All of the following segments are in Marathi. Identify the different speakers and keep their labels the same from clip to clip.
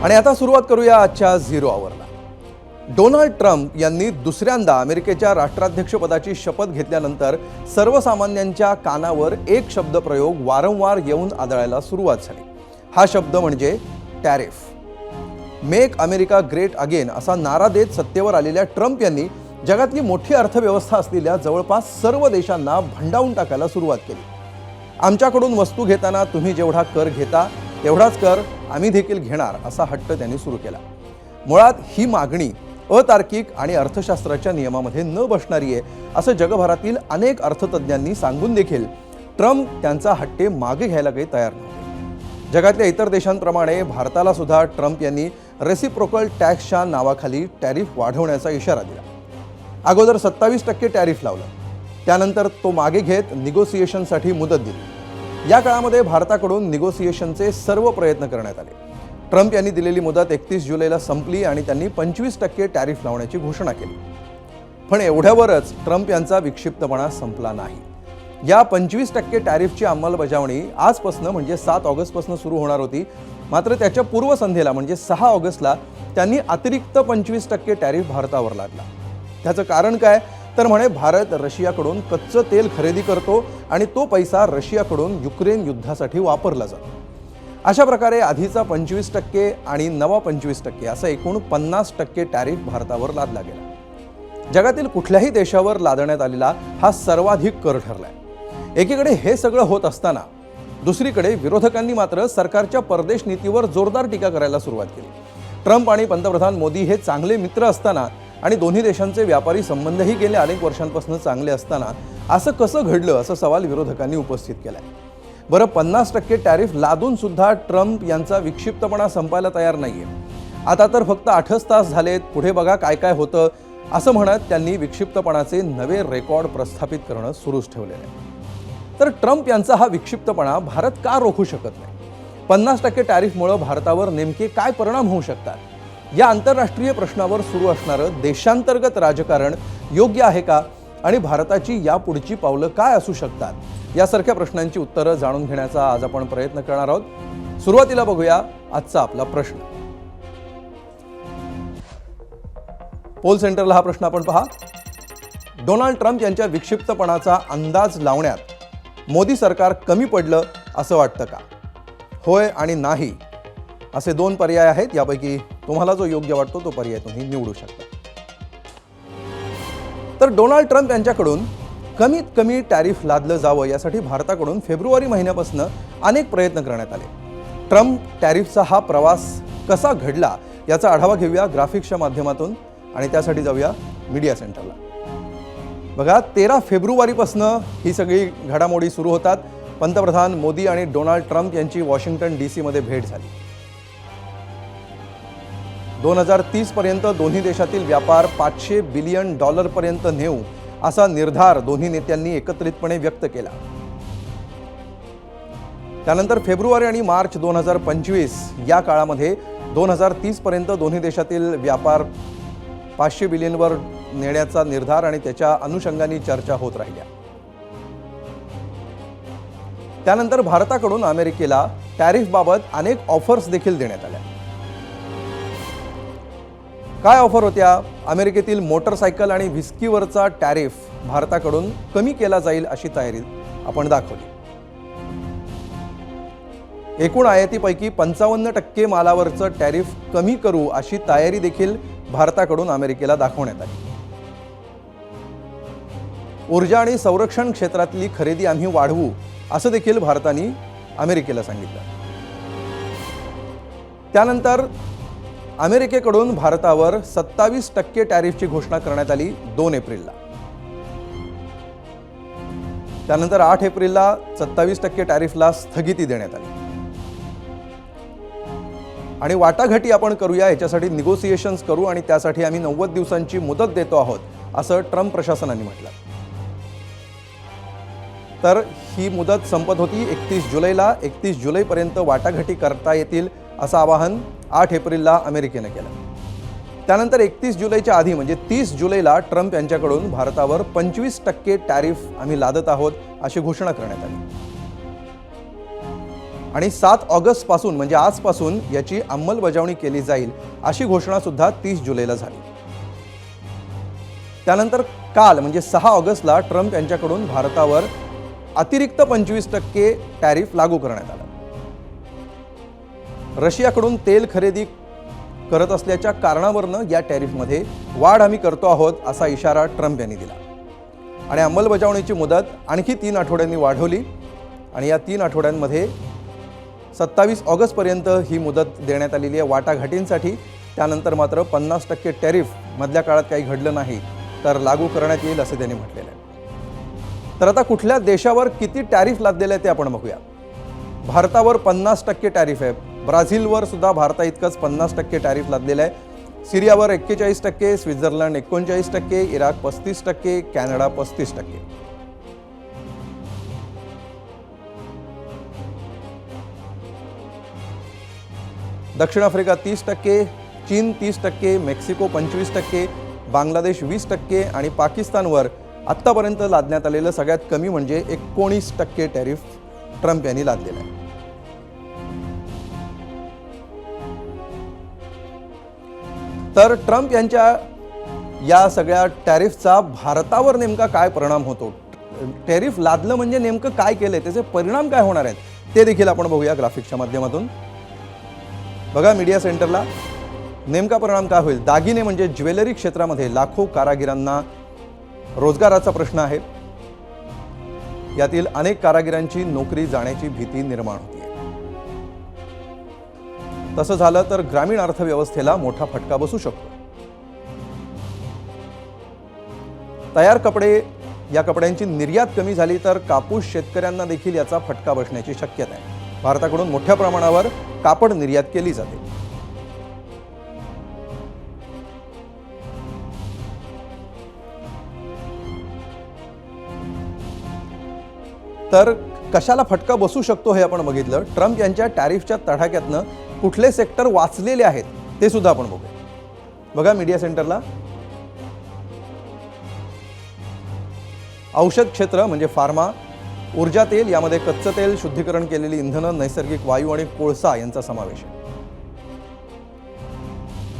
Speaker 1: आणि आता सुरुवात करूया आजच्या 0 आवरला। डोनाल्ड ट्रम्प यांनी दुसऱ्यांदा अमेरिकेच्या राष्ट्राध्यक्षपदाची शपथ घेतल्यानंतर सर्वसामान्यांच्या कानावर एक शब्द प्रयोग वारंवार येऊन आदळायला सुरुवात झाली। हा शब्द म्हणजे tariff. Make America great again असा नारा देत सत्तेवर आलेल्या ट्रम्प यांनी जगातली मोठी अर्थव्यवस्था असलेल्या जवळपास सर्व देशांना भंडावून टाकायला सुरुवात केली। आमच्याकडून वस्तू घेताना तुम्ही जेवढा कर घेता तेवढाच कर आम्ही देखील घेणार असा हट्ट त्यांनी सुरू केला। मुळात ही मागणी अतार्किक आणि अर्थशास्त्राच्या नियमामध्ये न बसणारी आहे असं जगभरातील अनेक अर्थतज्ञांनी सांगून देखील ट्रम्प त्यांचा हट्टे मागे घ्यायला काही तयार नव्हते। जगातल्या इतर देशांप्रमाणे भारताला सुद्धा ट्रम्प यांनी रेसिप्रोकल टॅक्सच्या नावाखाली टॅरिफ वाढवण्याचा इशारा दिला। अगोदर 27% टॅरिफ लावलं, त्यानंतर तो मागे घेत निगोसिएशनसाठी मुदत दिली। या काळामध्ये भारताकडून निगोसिएशनचे सर्व प्रयत्न करण्यात आले। ट्रम्प यांनी दिलेली मुदत 31 जुलैला संपली आणि त्यांनी 25% टॅरिफ लावण्याची घोषणा केली। पण एवढ्यावरच ट्रम्प यांचा विक्षिप्तपणा संपला नाही। या 25% टॅरिफची अंमलबजावणी आजपासून म्हणजे 7 ऑगस्टपासून सुरू होणार होती, मात्र त्याच्या पूर्वसंध्येला म्हणजे 6 ऑगस्टला त्यांनी अतिरिक्त 25% टॅरिफ भारतावर लादला। त्याचं कारण काय तर म्हणे भारत रशियाकडून कच्चं तेल खरेदी करतो आणि तो पैसा रशियाकडून युक्रेन युद्धासाठी वापरला जातो। अशा प्रकारे आधीचा 25% आणि नवा 25% असं एकूण 50% टॅरिफ भारतावर लादला गेला। जगातील कुठल्याही देशावर लादण्यात आलेला हा सर्वाधिक कर ठरलाय। एकीकडे हे सगळं होत असताना दुसरीकडे विरोधकांनी मात्र सरकारच्या परदेश नीतीवर जोरदार टीका करायला सुरुवात केली। ट्रम्प आणि पंतप्रधान मोदी हे चांगले मित्र असताना आणि दोन्ही देशांचे व्यापारी संबंधही गेले अनेक वर्षांपासून चांगले असताना असं कसं घडलं असा सवाल विरोधकांनी उपस्थित केलाय। बरं, 50% टॅरिफ लादून सुद्धा ट्रम्प यांचा विक्षिप्तपणा संपायला तयार नाहीये। आता तर फक्त 8च तास झालेत, पुढे बघा काय काय होतं असं म्हणत त्यांनी विक्षिप्तपणाचे नवे रेकॉर्ड प्रस्थापित करणं सुरूच ठेवलेलं आहे। तर ट्रम्प यांचा हा विक्षिप्तपणा भारत का रोखू शकत नाही? 50% टॅरिफमुळे भारतावर नेमके काय परिणाम होऊ शकतात? या आंतरराष्ट्रीय प्रश्नावर सुरू असणारं देशांतर्गत राजकारण योग्य आहे का आणि भारताची यापुढची पावलं काय असू शकतात, यासारख्या प्रश्नांची उत्तरं जाणून घेण्याचा आज आपण प्रयत्न करणार आहोत। सुरुवातीला बघूया आजचा आपला प्रश्न। पोल सेंटरला हा प्रश्न आपण पहा। डोनाल्ड ट्रम्प यांच्या विक्षिप्तपणाचा अंदाज लावण्यात मोदी सरकार कमी पडलं असं वाटतं का? होय आणि नाही असे 2 पर्याय आहेत, यापैकी तुम्हाला जो योग्य वाटतो तो पर्याय तुम्ही निवडू शकता। तर डोनाल्ड ट्रम्प यांच्याकडून कमीत कमी टॅरिफ लादलं जावं यासाठी भारताकडून फेब्रुवारी महिन्यापासून अनेक प्रयत्न करण्यात आले। ट्रम्प टॅरिफचा हा प्रवास कसा घडला याचा आढावा घेऊया ग्राफिक्सच्या माध्यमातून आणि त्यासाठी जाऊया मीडिया सेंटरला। बघा, 13 फेब्रुवारीपासून ही सगळी घडामोडी सुरू होतात। पंतप्रधान मोदी आणि डोनाल्ड ट्रम्प यांची वॉशिंग्टन DC मध्ये भेट झाली। 2030 पर्यंत दोन्ही देशातील व्यापार $500 बिलियन पर्यंत नेऊ असा निर्धार दोन्ही नेत्यांनी एकत्रितपणे व्यक्त केला। त्यानंतर फेब्रुवारी आणि मार्च 2025 या काळामध्ये 2030 पर्यंत दोन्ही देशातील व्यापार $500 बिलियनवर नेण्याचा निर्धार आणि त्याच्या अनुषंगाने चर्चा होत राहिल्या। त्यानंतर भारताकडून अमेरिकेला टॅरिफबाबत अनेक ऑफर्स देखील देण्यात आल्या। काय ऑफर होत्या? अमेरिकेतील मोटरसायकल आणि व्हिस्कीवरचा टॅरिफ भारताकडून कमी केला जाईल अशी तयारी आपण दाखवली। एकूण आयातीपैकी 55% मालावरचं टॅरिफ कमी करू अशी तयारी देखील भारताकडून अमेरिकेला दाखवण्यात आली। ऊर्जा आणि संरक्षण क्षेत्रातली खरेदी आम्ही वाढवू असं देखील भारताने अमेरिकेला सांगितलं। त्यानंतर अमेरिकेकडून भारतावर 27% टॅरिफची घोषणा करण्यात आली 2 एप्रिलला। त्यानंतर 8 एप्रिलला 27% टॅरिफला स्थगिती देण्यात आली आणि वाटाघाटी आपण करूया, याच्यासाठी निगोसिएशन्स करू आणि त्यासाठी आम्ही 90 दिवसांची मुदत देतो आहोत असं ट्रम्प प्रशासनाने म्हटलं। तर ही मुदत संपत होती 31 जुलैला। 31 जुलैपर्यंत वाटाघाटी करता येतील असं आवाहन 8 एप्रिलला अमेरिकेने केलं। त्यानंतर 31 जुलैच्या आधी म्हणजे 30 जुलैला ट्रम्प यांच्याकडून भारतावर 25% टॅरिफ आम्ही लादत आहोत अशी घोषणा करण्यात आली। आणि 7 ऑगस्टपासून म्हणजे आजपासून याची अंमलबजावणी केली जाईल अशी घोषणा सुद्धा 30 जुलैला झाली. त्यानंतर काल म्हणजे 6 ऑगस्टला ट्रम्प यांच्याकडून भारतावर अतिरिक्त 25% टॅरिफ लागू करण्यात आलं. रशियाकडून तेल खरेदी करत असल्याच्या कारणावरून या टॅरिफमध्ये वाढ आम्ही करतो आहोत असा इशारा ट्रम्प यांनी दिला आणि अंमलबजावणीची मुदत आणखी 3 आठवड्यांनी वाढवली आणि या 3 आठवड्यांमध्ये 27 ऑगस्टपर्यंत ही मुदत देण्यात आलेली आहे वाटाघाटींसाठी. त्यानंतर मात्र 50% टॅरिफ मधल्या काळात काही घडलं नाही तर लागू करण्यात येईल असं त्यांनी म्हटलेलं आहे. तर आता कुठल्या देशावर किती टॅरिफ लादलेलं आहे ते आपण बघूया. भारतावर 50% टॅरिफ आहे. ब्राझीलवर सुद्धा भारता इतकंच 50% टॅरिफ लादलेलं आहे. सिरियावर 41%, स्वित्झर्लंड 39%, इराक 35%, कॅनडा 35%. दक्षिण आफ्रिका 30%, चीन 30%, मेक्सिको 25%, बांगलादेश 20% आणि पाकिस्तानवर आत्तापर्यंत लादण्यात आलेलं सगळ्यात कमी म्हणजे 19% टॅरिफ ट्रम्प यांनी लादलेलं आहे. तर ट्रम्प यांच्या या सगळ्या टॅरिफचा भारतावर नेमका काय परिणाम होतो, टॅरिफ लादलं म्हणजे नेमकं काय केलंय, त्याचे परिणाम काय होणार आहेत ते देखील आपण बघूया ग्राफिक्सच्या माध्यमातून. बघा मीडिया सेंटरला नेमका परिणाम काय होईल. दागिने म्हणजे ज्वेलरी क्षेत्रामध्ये लाखो कारागिरांना रोजगाराचा प्रश्न आहे. यातील अनेक कारागिरांची नोकरी जाण्याची भीती निर्माण होती. तसं झालं तर ग्रामीण अर्थव्यवस्थेला मोठा फटका बसू शकतो. तयार कपडे या कपड्यांची निर्यात कमी झाली तर कापूस शेतकऱ्यांना देखील याचा फटका बसण्याची शक्यता आहे. भारताकडून मोठ्या प्रमाणावर कापड निर्यात केली जाते. तर कशाला फटका बसू शकतो हे आपण बघितलं. ट्रम्प यांच्या टॅरिफच्या तडाख्यातनं कुठले सेक्टर वाचलेले आहेत ते सुद्धा आपण बघूया. बघा मीडिया सेंटरला औषध क्षेत्र म्हणजे फार्मा, ऊर्जा तेल यामध्ये कच्चं तेल, शुद्धीकरण केलेली इंधनं, नैसर्गिक वायू आणि कोळसा यांचा समावेश आहे.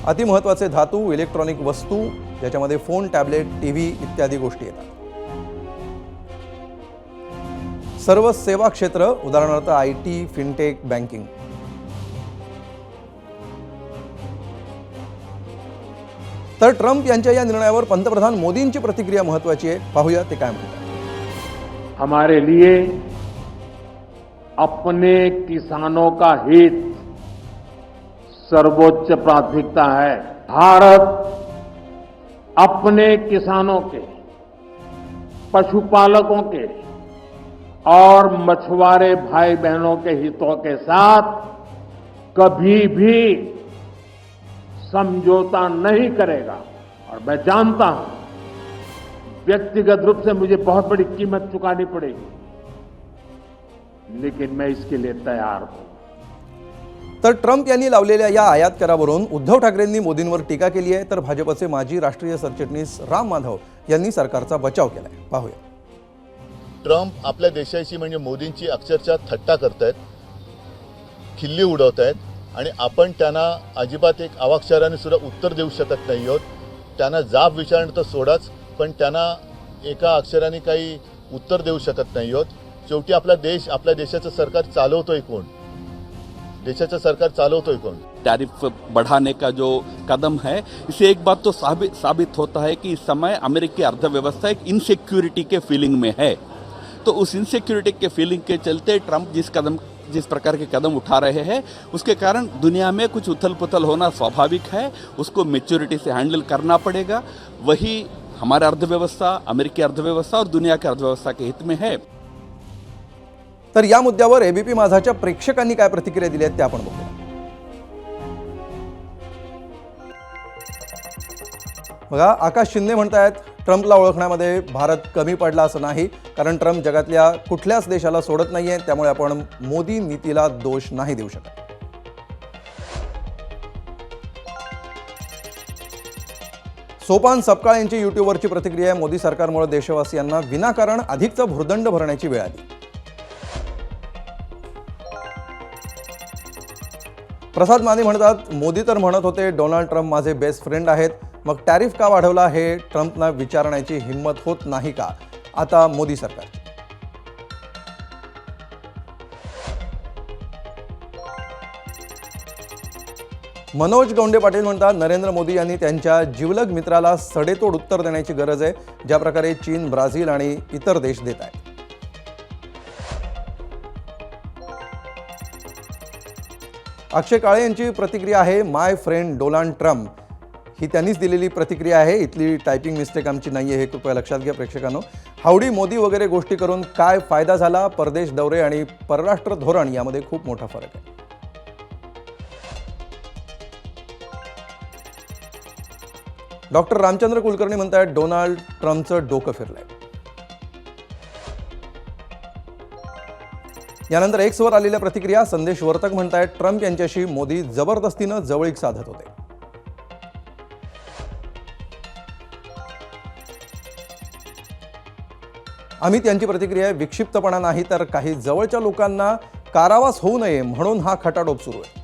Speaker 1: अतिमहत्वाचे धातू, इलेक्ट्रॉनिक वस्तू ज्याच्यामध्ये फोन, टॅबलेट, टीव्ही इत्यादी गोष्टी येतात. सर्व सेवा क्षेत्र उदाहरणार्थ IT, फिनटेक, बँकिंग. तर ट्रम्प यांच्या या निर्णयावर पंतप्रधान मोदींची प्रतिक्रिया महत्त्वाची आहे. पाहूया ते काय म्हणतात.
Speaker 2: हमारे लिए अपने किसानों का हित सर्वोच्च प्राथमिकता है. भारत अपने किसानों के, पशुपालकों के और मछुआरे भाई बहनों के हितों के साथ कभी भी समझौता नहीं करेगा. और मैं जानता हूं व्यक्तिगत रूप से मुझे बहुत बड़ी कीमत चुकानी पड़ेगी, लेकिन मैं इसके लिए तैयार हूं.
Speaker 1: तर ट्रम्प यांनी लावलेल्या या आयात करावरून उद्धव ठाकरेंनी मोदींवर टीका केली आहे. तर भाजपचे माजी राष्ट्रीय सरचिटणीस राम माधव यांनी सरकारचा बचाव केलाय. पाहूया.
Speaker 3: ट्रम्प आपल्या देशाची म्हणजे मोदींची अक्षरशः थट्टा करतायत, खिल्ली उडवतायत आणि आपण त्यांना अजिबात एक अवाक्षराने सुद्धा उत्तर देऊ शकत नाही आहोत. त्यांना जाब विचारणं तर सोडाच, पण त्यांना एका अक्षराने काही उत्तर देऊ शकत नाही आहोत. शेवटी आपला देश, आपल्या देशाचं सरकार चालवतोय कोण, देशाचं सरकार चालवतोय कोण.
Speaker 4: टैरिफ बढ़ाने का जो कदम है, इससे एक बात तो साबित होता है कि इस समय अमेरिकी अर्थव्यवस्था एक इनसिक्योरिटी के फीलिंग में है. तो उस इनसिक्योरिटी के फीलिंग के चलते ट्रम्प जिस प्रकार के कदम उठा रहे हैं, उसके कारण दुनिया में कुछ उथल पुथल होना स्वाभाविक है. उसको मैच्योरिटी से हैंडल करना पड़ेगा. वही हमारा अर्थव्यवस्था, अमेरिकी अर्थव्यवस्था और दुनिया की अर्थव्यवस्था के हित में है.
Speaker 1: तर या मुद्द्यावर एबीपी माझाच्या प्रेक्षकांनी काय प्रतिक्रिया दिली आहेत ते आपण बघूया. बघा, आकाश शिंदे म्हणतायत ट्रम्पला ओळखण्यामध्ये भारत कमी पडला असं नाही, कारण ट्रम्प जगातल्या कुठल्याच देशाला सोडत नाहीये, त्यामुळे आपण मोदी नीतीला दोष नाही देऊ शकत. सोपान सपकाळ यांची युट्यूबवरची प्रतिक्रिया आहे. मोदी सरकारमुळे देशवासियांना विनाकारण अधिकचा भुर्दंड भरण्याची वेळ आली. प्रसाद माने म्हणतात, मोदी तर म्हणत होते डोनाल्ड ट्रम्प माझे बेस्ट फ्रेंड आहेत, मग टॅरिफ का वाढवला हे ट्रम्पना विचारण्याची हिंमत होत नाही का आता मोदी सरकार? मनोज गौंडे पाटील म्हणतात, नरेंद्र मोदी यांनी त्यांच्या जिवलग मित्राला सडेतोड उत्तर देण्याची गरज आहे, ज्या प्रकारे चीन, ब्राझील आणि इतर देश देत आहेत. अक्षय काळे यांची प्रतिक्रिया आहे, माय फ्रेंड डोनाल्ड ट्रम्प, ही त्यांनीच दिलेली प्रतिक्रिया आहे. इथली टायपिंग मिस्टेक आमची नाही आहे, हे कृपया लक्षात घ्या प्रेक्षकांनो. हावडी मोदी वगैरे गोष्टी करून काय फायदा झाला? परदेश दौरे आणि परराष्ट्र धोरण यामध्ये खूप मोठा फरक आहे. डॉक्टर रामचंद्र कुलकर्णी म्हणतात, डोनाल्ड ट्रम्पचं डोकं फिरलंय. यानंतर एक्सवर आलेल्या प्रतिक्रिया, संदेश वर्तक म्हणतायत, ट्रम्प यांच्याशी मोदी जबरदस्तीनं जवळीक साधत होते. अमित यांची प्रतिक्रिया आहे, विक्षिप्तपणा नाही तर काही जवळच्या लोकांना कारावास होऊ नये म्हणून हा खटाटोप सुरू आहे.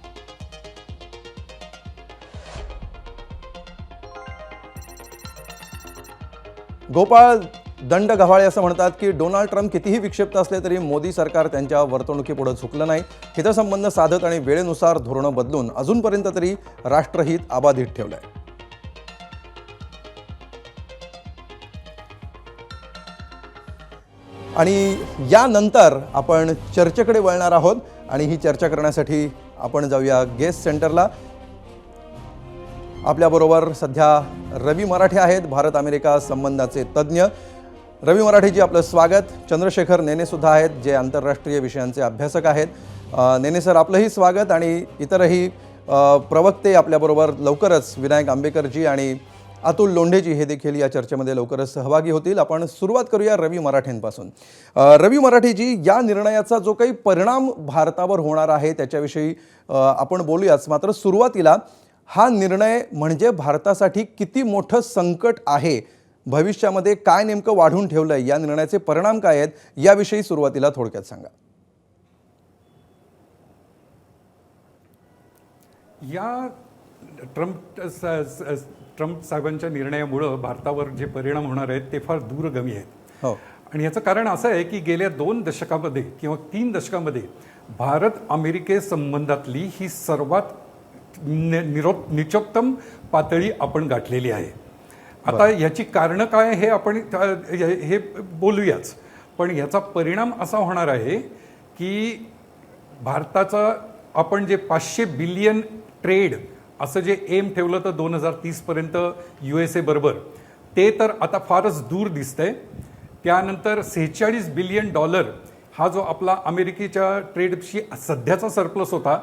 Speaker 1: गोपाळ दंड गव्हाळे असं म्हणतात की डोनाल्ड ट्रम्प कितीही विक्षिप्त असले तरी मोदी सरकार त्यांच्या वर्तणुकीपुढे झुकलं नाही. हितसंबंध साधत आणि वेळेनुसार धोरणं बदलून अजूनपर्यंत तरी राष्ट्रहित अबाधित ठेवलंय. आणि यानंतर आपण चर्चेकडे वळणार आहोत आणि ही चर्चा करण्यासाठी आपण जाऊया गेस्ट सेंटरला. आपल्याबरोबर सध्या रवी मराठे आहेत, भारत अमेरिका संबंधाचे तज्ज्ञ. रवी मराठेजी, आपलं स्वागत. चंद्रशेखर नेने सुद्धा आहेत, जे आंतरराष्ट्रीय विषयांचे अभ्यासक आहेत. नेने सर, आपलंही स्वागत. आणि इतरही प्रवक्ते आपल्याबरोबर लवकरच, विनायक आंबेकरजी आणि अतुल लोंढेजी हे देखील या चर्चेमध्ये लवकरच सहभागी होतील. आपण सुरुवात करूया रवी मराठेंपासून. रवी मराठेजी, या निर्णयाचा जो काही परिणाम भारतावर होणार आहे त्याच्याविषयी आपण बोलूयाच, मात्र सुरुवातीला हा निर्णय म्हणजे भारतासाठी किती मोठं संकट आहे, भविष्यामध्ये काय नेमकं वाढून ठेवलंय, या निर्णयाचे परिणाम काय आहेत, याविषयी सुरुवातीला थोडक्यात सांगा.
Speaker 5: या ट्रम्प साहेबांच्या निर्णयामुळं भारतावर जे परिणाम होणार आहेत ते फार दूरगामी आहेत.
Speaker 1: हो.
Speaker 5: आणि याचं कारण असं आहे की गेल्या 2 दशकामध्ये किंवा 3 दशकामध्ये भारत अमेरिके संबंधातली ही सर्वात निचोत्तम पातळी आपण गाठलेली आहे. आता याची कारणं काय हे आपण हे बोलूयाच, पण याचा परिणाम असा होणार आहे की भारताचा आपण जे 500 बिलियन ट्रेड असं जे एम ठेवलं तर 2030 पर्यंत USA बरोबर, ते तर आता फारच दूर दिसतंय. त्यानंतर $46 बिलियन हा जो आपला अमेरिकेच्या ट्रेडशी सध्याचा सरप्लस होता,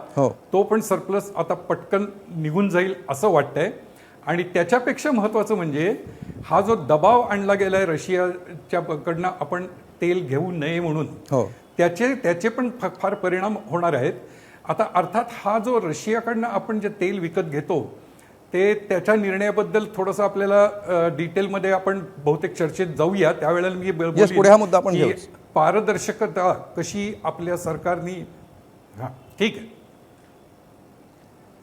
Speaker 5: तो पण सरप्लस आता पटकन निघून जाईल असं वाटतंय. आणि त्याच्यापेक्षा महत्त्वाचं म्हणजे हा जो दबाव आणला गेलाय रशियाच्या कडनं आपण तेल घेऊ नये म्हणून, त्याचे पण फार परिणाम होणार आहेत. आता अर्थात हा जो रशियाकडनं आपण जे तेल विकत घेतो ते त्याच्या निर्णयाबद्दल थोडंसं आपल्याला डिटेलमध्ये आपण बहुतेक चर्चेत जाऊया, त्यावेळेला मी
Speaker 1: पुढे हा मुद्दा आपण घेऊ.
Speaker 5: पारदर्शकता कशी आपल्या सरकारनी, ठीक आहे,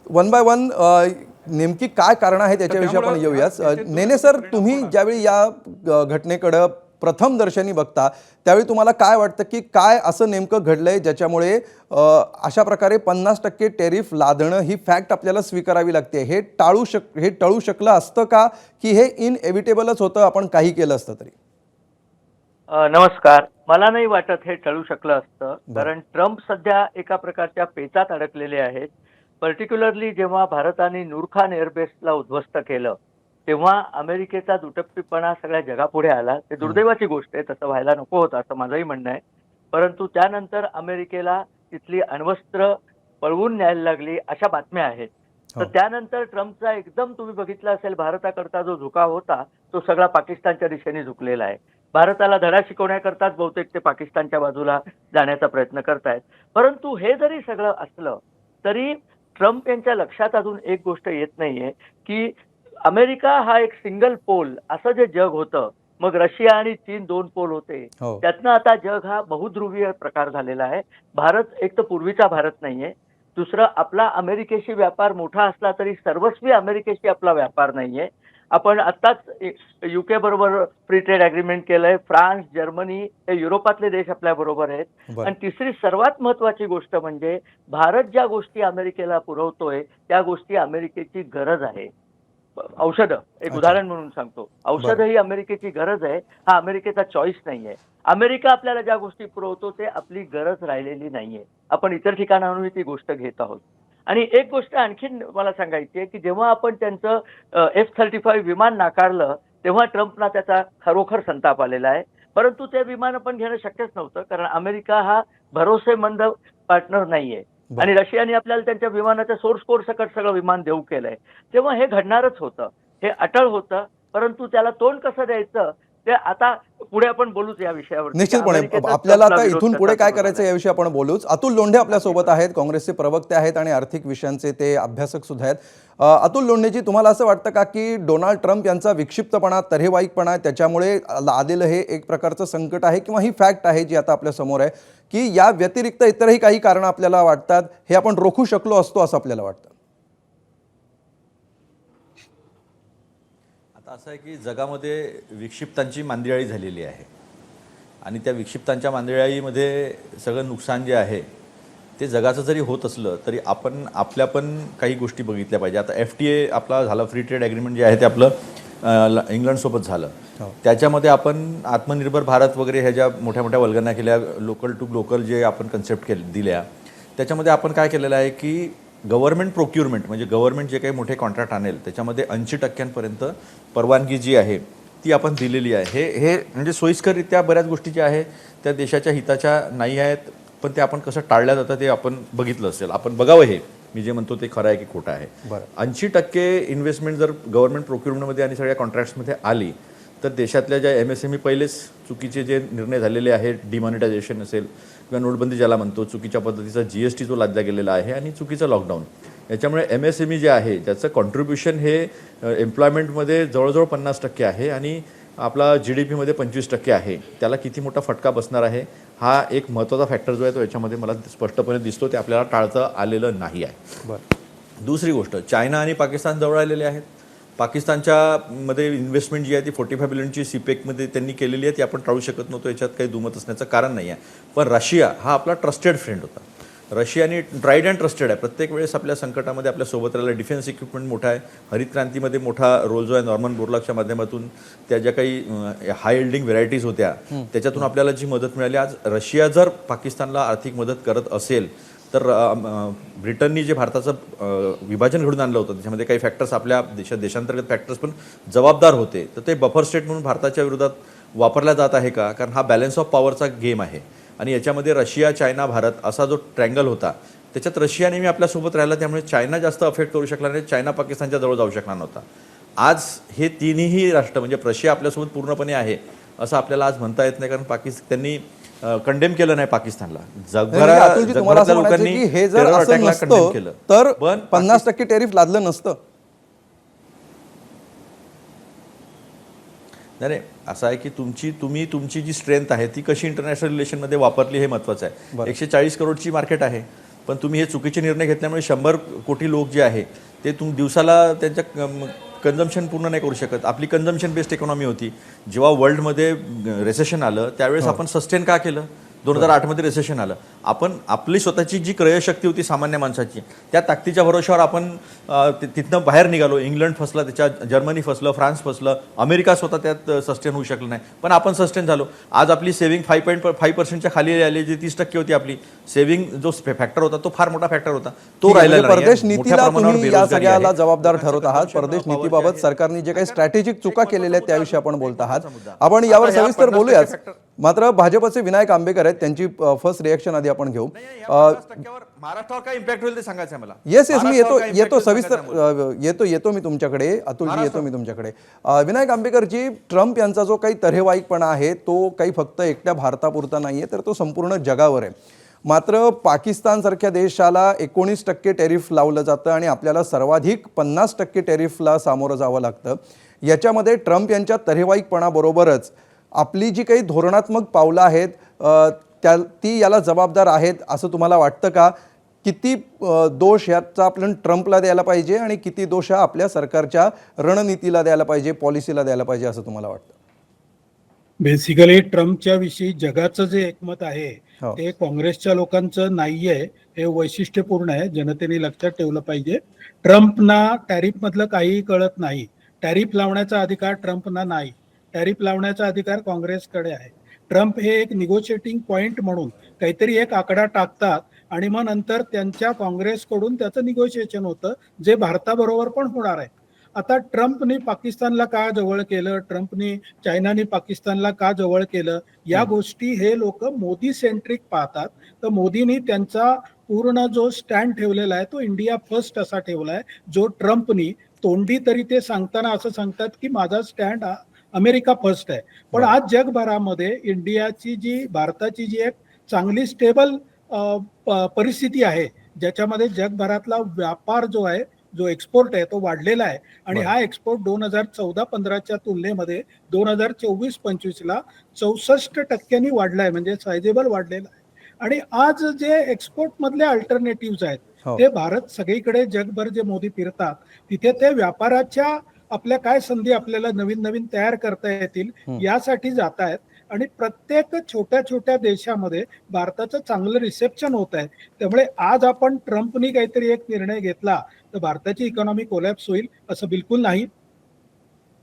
Speaker 1: वन बाय वन नेमकी काय कारण आहे त्याच्याविषयी आपण येऊयाच. नेने सर, तुम्ही ज्यावेळी या घटनेकडे प्रथम दर्शनी बघता त्यावेळी तुम्हाला काय वाटतं की काय असं नेमकं घडलंय ज्याच्यामुळे अशा प्रकारे 50% टेरिफ लादणं ही फॅक्ट आपल्याला स्वीकारावी लागते? हे टळू शकलं असतं का, की हे इनएव्हिटेबलच होतं, आपण काही केलं असतं तरी?
Speaker 6: नमस्कार. मला नाही वाटत हे टळू शकलं असतं, कारण ट्रम्प सध्या एका प्रकारच्या पेचात अडकलेले आहेत. पर्टिक्युलरली जेव्हा भारताने नूरखान एअरबेसला उद्ध्वस्त केलं तेव्हा अमेरिकेचा दुटप्पीपणा सगळ्या जगापुढे आला. ते दुर्दैवाची गोष्ट आहे, तसं व्हायला नको होतं असं माझंही म्हणणं आहे. परंतु त्यानंतर अमेरिकेला तिथली अण्वस्त्र पळवून न्यायला लागली अशा बातम्या आहेत. तर त्यानंतर ट्रम्पचा एकदम तुम्ही बघितलं असेल, भारताकरता जो झुकाव होता तो सगळा पाकिस्तानच्या दिशेने झुकलेला आहे. भारताला धडा शिकवण्याकरताच बहुतेक ते पाकिस्तानच्या बाजूला जाण्याचा प्रयत्न करतायत. परंतु हे जरी सगळं असलं तरी ट्रम्प यांच्या लक्षात अजून एक गोष्ट येत नाहीये की अमेरिका हा एक सिंगल पोल असं जे जग होतं, मग रशिया आणि चीन 2 पोल होते, त्यातनं आता जग हा बहुध्रुवीय प्रकार झालेला आहे. भारत एक तर पूर्वीचा भारत नाहीये. दुसरं, आपला अमेरिकेशी व्यापार मोठा असला तरी सर्वस्वी अमेरिकेशी आपला व्यापार नाहीये. आपण आत्ताच युके बरोबर फ्री ट्रेड अग्रीमेंट केलंय. फ्रान्स, जर्मनी हे युरोपातले देश आपल्या बरोबर आहेत.
Speaker 1: बरं.
Speaker 6: आणि तिसरी सर्वात महत्वाची गोष्ट म्हणजे भारत ज्या गोष्टी अमेरिकेला पुरवतोय त्या गोष्टी अमेरिकेची गरज आहे. औषधं, एक
Speaker 1: अच्छा.
Speaker 6: उदाहरण म्हणून सांगतो, औषधं ही अमेरिकेची गरज आहे, हा अमेरिकेचा चॉईस नाहीये. अमेरिका आपल्याला ज्या गोष्टी पुरवतो ते आपली गरज राहिलेली नाहीये. आपण इतर ठिकाणाहून ती गोष्ट घेत आहोत. आणि एक गोष्ट आणखीन मला सांगायची आहे की जेव्हा आपण त्यांचं F-35 विमान नाकारलं तेव्हा ट्रम्पना त्याचा खरोखर संताप आलेला आहे. परंतु ते विमान आपण घेणं शक्यच नव्हतं, कारण अमेरिका हा भरोसेमंद पार्टनर नाहीये.
Speaker 1: बरं.
Speaker 6: आणि रशियाने आपल्याला त्यांच्या विमानाच्या सोर्स कोड सकट सगळं विमान देऊ केलंय. तेव्हा हे घडणारच होतं, हे अटळ होतं. परंतु त्याला तोंड कसं द्यायचं ते आता पुढे आपण बोलूच या विषयावर.
Speaker 1: निश्चितपणे आपल्याला आता इथून पुढे काय करायचं याविषयी आपण बोलूच. अतुल लोंढे आपल्यासोबत आहेत, काँग्रेसचे प्रवक्ते आहेत आणि आर्थिक विषयांचे ते अभ्यासक सुद्धा आहेत. अतुल लोंढेजी, तुम्हाला असं वाटतं का की डोनाल्ड ट्रम्प यांचा विक्षिप्तपणा, तऱ्हेवाईकपणा त्याच्यामुळे आलेलं हे एक प्रकारचं संकट आहे किंवा ही फॅक्ट आहे जी आता आपल्या समोर आहे, की या व्यतिरिक्त इतरही काही कारणं आपल्याला वाटतात, हे आपण रोखू शकलो असतो असं आपल्याला वाटतं?
Speaker 7: आता असं आहे की जगामध्ये विक्षिप्तांची मांदियाळी झालेली आहे आणि त्या विक्षिप्तांच्या मांदियाळीमध्ये सगळं नुकसान जे आहे ते जगाचं जरी होत असलं तरी आपण आपल्या पण काही गोष्टी बघितल्या पाहिजे. आता FTA आपला झाला, फ्री ट्रेड ॲग्रीमेंट जे आहे ते आपलं इंग्लंडसोबत झालं. त्याच्यामध्ये आपण आत्मनिर्भर भारत वगैरे ह्या ज्या मोठ्या मोठ्या वल्गना केल्या, लोकल टू लोकल जे आपण कन्सेप्ट दिल्या, त्याच्यामध्ये आपण काय केलेलं आहे की गव्हर्नमेंट प्रोक्युरमेंट म्हणजे गव्हर्नमेंट जे काही मोठे कॉन्ट्रॅक्ट आणेल त्याच्यामध्ये 80% परवानगी जी आहे ती आपण दिलेली आहे. हे म्हणजे सोयीस्कररित्या बऱ्याच गोष्टी ज्या आहे त्या देशाच्या हिताच्या नाही आहेत, पण ते आपण कसं टाळल्या जातं ते आपण बघितलं असेल. आपण बघावं, हे मी जे म्हणतो ते खरं आहे की खोटं आहे. 80% इन्व्हेस्टमेंट जर गव्हर्नमेंट प्रोक्युरमेंटमध्ये आणि सगळ्या कॉन्ट्रॅक्ट्समध्ये आली तर देशातल्या ज्या MSME पहिलेच चुकीचे जे निर्णय झालेले आहेत, डिमॉनिटायझेशन असेल किंवा नोटबंदी ज्याला म्हणतो, चुकीच्या पद्धतीचा GST जो लादला गेलेला आहे आणि चुकीचं लॉकडाऊन, याच्यामुळे MSME जे आहे ज्याचं कॉन्ट्रीब्युशन हे एम्प्लॉयमेंटमध्ये जवळजवळ 50% आहे आणि आपला GDPमध्ये 25% आहे. त्याला किती मोठा फटका बसणार आहे हा एक महत्त्वाचा फॅक्टर जो आहे तो याच्यामध्ये मला स्पष्टपणे दिसतो, ते आपल्याला टाळता आलेलं नाही आहे. दुसरी गोष्ट, चायना आणि पाकिस्तान जवळ आलेले आहेत. पाकिस्तानच्या मध्ये इन्व्हेस्टमेंट जी आहे ती 45 बिलियनची CPECमध्ये त्यांनी केलेली आहे, ती आपण टाळू शकत नव्हतो, याच्यात काही दुमत असण्याचं कारण नाही आहे. पण रशिया हा आपला ट्रस्टेड फ्रेंड होता. रशियाने ट्राईड अँड ट्रस्टेड आहे, प्रत्येक वेळेस आपल्या संकटामध्ये आपल्या सोबत राहिला. डिफेन्स इक्विपमेंट मोठा आहे, हरित क्रांतीमध्ये मोठा रोल जो आहे नॉर्मन बोरलॉगच्या माध्यमातून, त्या ज्या काही हाय यील्डिंग व्हेरायटीज होत्या त्याच्यातून आपल्याला जी मदत मिळाली. आज रशिया जर पाकिस्तानला आर्थिक मदत करत असेल तर ब्रिटननी जे भारताचं विभाजन घडून आणलं होतं त्याच्यामध्ये काही फॅक्टर्स आपल्या देशांतर्गत फॅक्टर्स पण जबाबदार होते, तर ते बफर स्टेट म्हणून भारताच्या विरोधात वापरला जात आहे का? कारण हा बॅलन्स ऑफ पॉवरचा गेम आहे आणि याच्यामध्ये रशिया, चायना, भारत असा जो ट्रँगल होता त्याच्यात रशिया नेहमी आपल्यासोबत राहिला, त्यामुळे चायना जास्त अफेक्ट करू शकला नाही, चायना पाकिस्तानच्या जवळ जाऊ शकला नव्हता. आज हे तिन्ही राष्ट्र म्हणजे रशिया आपल्यासोबत पूर्णपणे आहे असं आपल्याला आज म्हणता येत नाही, कारण त्यांनी कंडेम केलं नाही पाकिस्तानला.
Speaker 1: अतुलजी, तुम्हाला असं म्हणायचं की हे जर असं नसतं तर 50% टेरिफ लादलं नसतं?
Speaker 7: नाही, असं आहे की तुमची जी स्ट्रेंथ आहे ती कशी इंटरनॅशनल रिलेशनमध्ये वापरली हे महत्त्वाचं आहे. 140 करोडची मार्केट आहे, पण तुम्ही हे चुकीचे निर्णय घेतल्यामुळे 100 कोटी लोक जे आहे ते दिवसाला त्यांच्या कन्झम्पशन पूर्ण नाही करू शकत. आपली कन्झम्पशन बेस्ड इकॉनॉमी होती. जेव्हा वर्ल्डमध्ये रिसेशन आलं त्यावेळेस आपण सस्टेन का केलं? 2008मध्ये रिसेशन आलं. आपण आपली स्वतःची जी क्रयशक्ती होती सामान्य माणसाची त्या ताकदीच्या भरोश्यावर आपण तिथनं बाहेर निघालो. इंग्लंड फसलं, त्याच्यात जर्मनी फसलं, फ्रान्स फसलं, अमेरिका स्वतः त्यात सस्टेन होऊ शकलं नाही, पण आपण सस्टेन झालो. आज आपली सेव्हिंग 5.5% खाली आली, जी 30% होती आपली सेव्हिंग. जो फॅक्टर होता तो फार मोठा फॅक्टर होता, तो राहिला.
Speaker 1: परदेश नीतीला तुम्ही या सगळ्याला जबाबदार ठरवत आहात. परदेश नीतीबाबत सरकारने जे काही स्ट्रॅटेजिक चुका केलेल्या आहेत त्याविषयी आपण बोलत आहात. आपण यावर सविस्तर बोलूयाच. मात्र भाजपचे विनायक आंबेकर आहेत, त्यांची फर्स्ट रिएक्शन आधी आपण घेऊ.
Speaker 7: महाराष्ट्रावर काय इम्पॅक्ट होईल ते सांगायचं मला.
Speaker 1: येस मी येतो सविस्तर येतो मी तुमच्याकडे. अतुलजी, येतो मी तुमच्याकडे. विनायक आंबेकरजी, ट्रम्प यांचा जो काही तऱ्हेवाईकपणा आहे तो काही फक्त एकट्या भारतापुरता नाहीये, तर तो संपूर्ण जगावर आहे. मात्र पाकिस्तानसारख्या देशाला 19% टेरिफ लावलं जातं आणि आपल्याला सर्वाधिक 50% टेरिफला सामोरं जावं लागतं. याच्यामध्ये ट्रम्प यांच्या तऱ्हेवाईकपणाबरोबरच आपली जी काही धोरणात्मक पावलं आहेत ती याला जबाबदार आहेत असं तुम्हाला वाटतं का? किती दोष ह्याचा आपण ट्रम्पला द्यायला पाहिजे आणि किती दोष हा आपल्या सरकारच्या रणनीतीला द्यायला पाहिजे, पॉलिसीला द्यायला पाहिजे असं तुम्हाला वाटतं?
Speaker 8: बेसिकली ट्रम्पच्या विषयी जगाचं जे एकमत आहे
Speaker 1: हो.
Speaker 8: ते काँग्रेसच्या लोकांचं नाहीये, हे वैशिष्ट्यपूर्ण आहे, जनतेने लक्षात ठेवलं पाहिजे. ट्रम्पना टॅरिफ मधलं काहीही कळत नाही. टॅरिफ लावण्याचा अधिकार ट्रम्पना नाही, टॅरिफ लावण्याचा अधिकार काँग्रेसकडे आहे. ट्रम्प हे एक निगोशिएटिंग पॉइंट म्हणून काहीतरी एक आकडा टाकतात आणि मग नंतर त्यांच्या काँग्रेसकडून त्याचं निगोशिएशन होतं, जे भारताबरोबर पण होणार आहे. आता ट्रम्पनी पाकिस्तानला का जवळ केलं, ट्रम्पनी चायनानी पाकिस्तानला का जवळ केलं, या गोष्टी हे लोक मोदी सेंट्रिक पाहतात. तर मोदींनी त्यांचा पूर्ण जो स्टँड ठेवलेला आहे तो इंडिया फर्स्ट असा ठेवला आहे, जो ट्रम्पनी तोंडी तरी ते सांगताना असं सांगतात की माझा स्टँड अमेरिका फर्स्ट आहे. पण आज जगभरामध्ये इंडियाची जी, भारताची जी एक चांगली स्टेबल परिस्थिती आहे, ज्याच्यामध्ये जगभरातला व्यापार जो आहे, जो एक्सपोर्ट आहे तो वाढलेला आहे आणि हा एक्सपोर्ट 2014-15च्या तुलनेमध्ये 2024-25ला 64% वाढलाय, म्हणजे सायझेबल वाढलेला आहे. आणि आज जे एक्सपोर्ट मधले अल्टरनेटिव्ह आहेत
Speaker 1: हो.
Speaker 8: ते भारत सगळीकडे जगभर जे मोदी फिरतात तिथे ते व्यापाराच्या आपल्या काय संधी आपल्याला नवीन नवीन तयार करता येतील यासाठी जात आहेत. आणि प्रत्येक छोट्या छोट्या देशामध्ये भारताचं चांगलं रिसेप्शन होत आहे. त्यामुळे आज आपण ट्रम्पनी काहीतरी एक निर्णय घेतला तर भारताची इकॉनॉमी कोलॅप्स होईल असं बिलकुल नाही.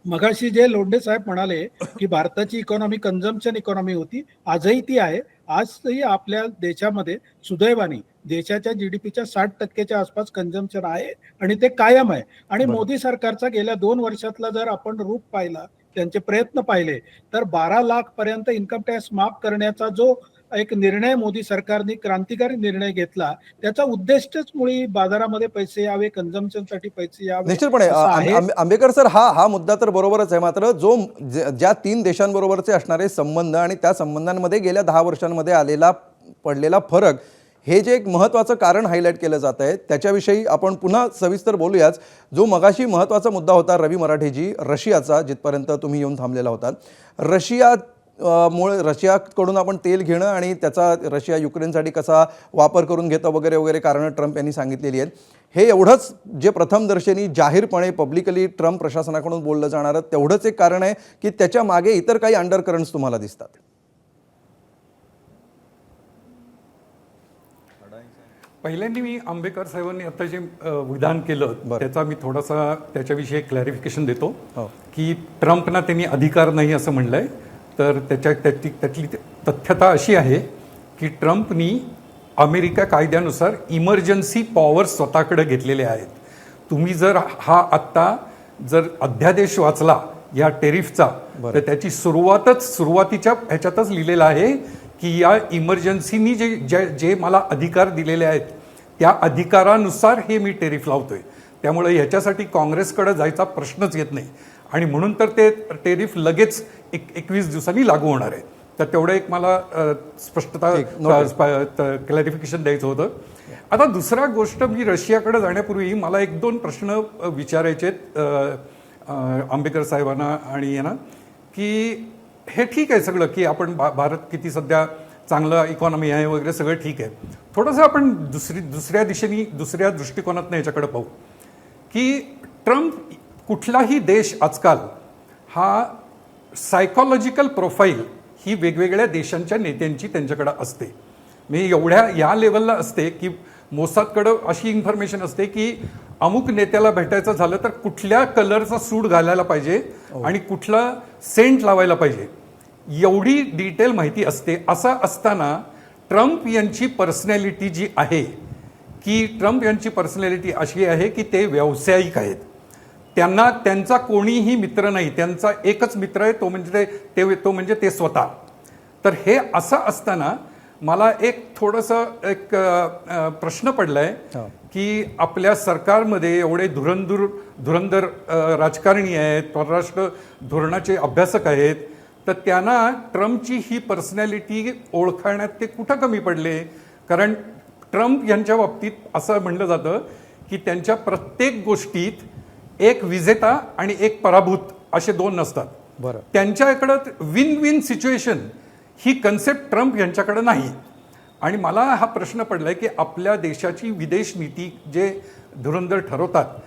Speaker 8: मगाशी जे लोंढे साहेब म्हणाले की भारताची इकॉनॉमी कन्झम्पशन इकॉनॉमी होती, आजही ती आहे. आजही आपल्या देशामध्ये सुदैवाने देशाच्या जीडीपीच्या 60%च्या आसपास कन्झम्पशन आहे आणि ते कायम आहे. आणि मोदी सरकारचा गेल्या 2 वर्षातला जर आपण रूप पाहिला, त्यांचे प्रयत्न पाहिले, तर 12 लाख पर्यंत इन्कम टॅक्स माफ करण्याचा जो एक निर्णय मोदी सरकारने क्रांतिकारी निर्णय घेतला, त्याचा उद्देशच मुळी बाजारामध्ये पैसे यावे, कन्झम्पशनसाठी पैसे यावे.
Speaker 1: निश्चितपणे आंबेकर सर, हा मुद्दा तर बरोबरच आहे. मात्र ज्या 3 देशांबरोबरचे असणारे संबंध आणि त्या संबंधांमध्ये गेल्या 10 वर्षांमध्ये पडलेला फरक, हे जे एक महत्त्वाचं कारण हायलाईट केलं जात आहे, त्याच्याविषयी आपण पुन्हा सविस्तर बोलूयाच. जो मगाशी महत्त्वाचा मुद्दा होता रवी मराठेजी, रशियाचा, जिथपर्यंत तुम्ही येऊन थांबलेला होता. रशियाकडून आपण तेल घेणं आणि त्याचा रशिया युक्रेनसाठी कसा वापर करून घेतं वगैरे वगैरे कारणं ट्रम्प यांनी सांगितलेली आहेत. हे एवढंच जे प्रथमदर्शनी जाहीरपणे पब्लिकली ट्रम्प प्रशासनाकडून बोललं जाणारं तेवढंच एक कारण आहे की त्याच्या मागे इतर काही अंडरकरंट्स तुम्हाला दिसतात?
Speaker 5: पहिल्यांदा मी आंबेकर साहेबांनी आता जे विधान केलं त्याचा मी थोडासा त्याच्याविषयी क्लॅरिफिकेशन देतो की ट्रम्पना त्यांनी अधिकार नाही असं म्हणलंय. तर त्यातली तथ्यता अशी आहे की ट्रम्पनी अमेरिका कायद्यानुसार इमर्जन्सी पॉवर स्वतःकडे घेतलेले आहेत. तुम्ही जर जर अध्यादेश वाचला या टेरिफचा, तर त्याची सुरुवातीच्या ह्याच्यातच लिहिलेलं आहे की या इमर्जन्सीनी जे मला अधिकार दिलेले आहेत त्या अधिकारानुसार हे मी टेरिफ लावतोय. त्यामुळे ह्याच्यासाठी काँग्रेसकडे जायचा प्रश्नच येत नाही आणि म्हणून तर ते टेरिफ लगेच 21 दिवसांनी लागू होणार आहे. तर तेवढं एक मला स्पष्टता क्लॅरिफिकेशन द्यायचं होतं. आता दुसरा गोष्ट, मी रशियाकडे जाण्यापूर्वी मला 1-2 प्रश्न विचारायचे आहेत आंबेकर साहेबांना आणि यांना, की हे ठीक आहे सगळं की आपण भारत किती सध्या चांगलं इकॉनॉमी आहे वगैरे सगळं ठीक आहे. थोडंसं आपण दुसऱ्या दृष्टिकोनातनं याच्याकडे पाहू की ट्रम्प, कुठलाही देश आजकाल हा सायकोलॉजिकल प्रोफाईल ही वेगवेगळ्या देशांच्या नेत्यांची त्यांच्याकडे असते. म्हणजे या लेवलला असते की मोसादकडं अशी इन्फॉर्मेशन असते की अमुक नेत्याला भेटायचं झालं तर कुठल्या कलरचा सूट घालायला पाहिजे आणि कुठला सेंट लावायला पाहिजे, एवढी डिटेल माहिती असते. असं असताना ट्रम्प यांची पर्सनॅलिटी जी आहे की ट्रम्प यांची पर्सनॅलिटी अशी आहे की ते व्यावसायिक आहेत. त्यांचा कोणीही मित्र नाही, त्यांचा एकच मित्र आहे, तो म्हणजे ते स्वतः. तर हे असं असताना मला एक प्रश्न पडलाय की आपल्या सरकारमध्ये एवढे धुरंधर राजकारणी आहेत, परराष्ट्र धोरणाचे अभ्यासक आहेत, तर त्यांना ट्रम्पची ही पर्सनॅलिटी ओळखण्यात ते कुठं कमी पडले? कारण ट्रम्प यांच्या बाबतीत असं म्हणलं जातं की त्यांच्या प्रत्येक गोष्टीत एक विजेता आणि एक पराभूत असे 2 नसतात. त्यांच्याकडं विन विन सिच्युएशन ही कन्सेप्ट ट्रम्प यांच्याकडे नाही. आणि मला हा प्रश्न पडलाय की आपल्या देशाची विदेश नीती जे धुरंधर ठरवतात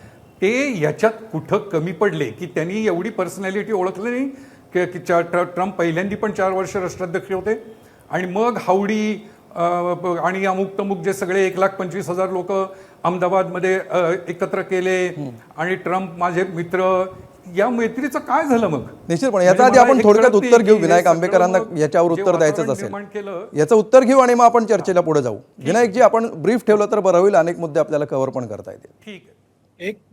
Speaker 5: ते याच्यात कुठं कमी पडले की त्यांनी एवढी पर्सनॅलिटी ओळखली नाही की ट्रम्प पहिल्यांदी पण 4 वर्ष राष्ट्राध्यक्ष होते आणि मग हावडी आणि अमुक तमुक जे सगळे 1,25,000 लोक अहमदाबादमध्ये एकत्र केले आणि ट्रम्प माझे मित्र, या मैत्रीचं काय झालं मग?
Speaker 1: निश्चितपणे याचा आधी आपण थोडक्यात उत्तर घेऊ. विनायक आंबेकरांना याच्यावर उत्तर द्यायचंच असेल, याचं उत्तर घेऊ आणि मग आपण चर्चेला पुढे जाऊ. विनायकजी, आपण ब्रीफ ठेवलं तर बरं होईल, अनेक मुद्दे आपल्याला कव्हर पण करता येतील.
Speaker 5: ठीक आहे.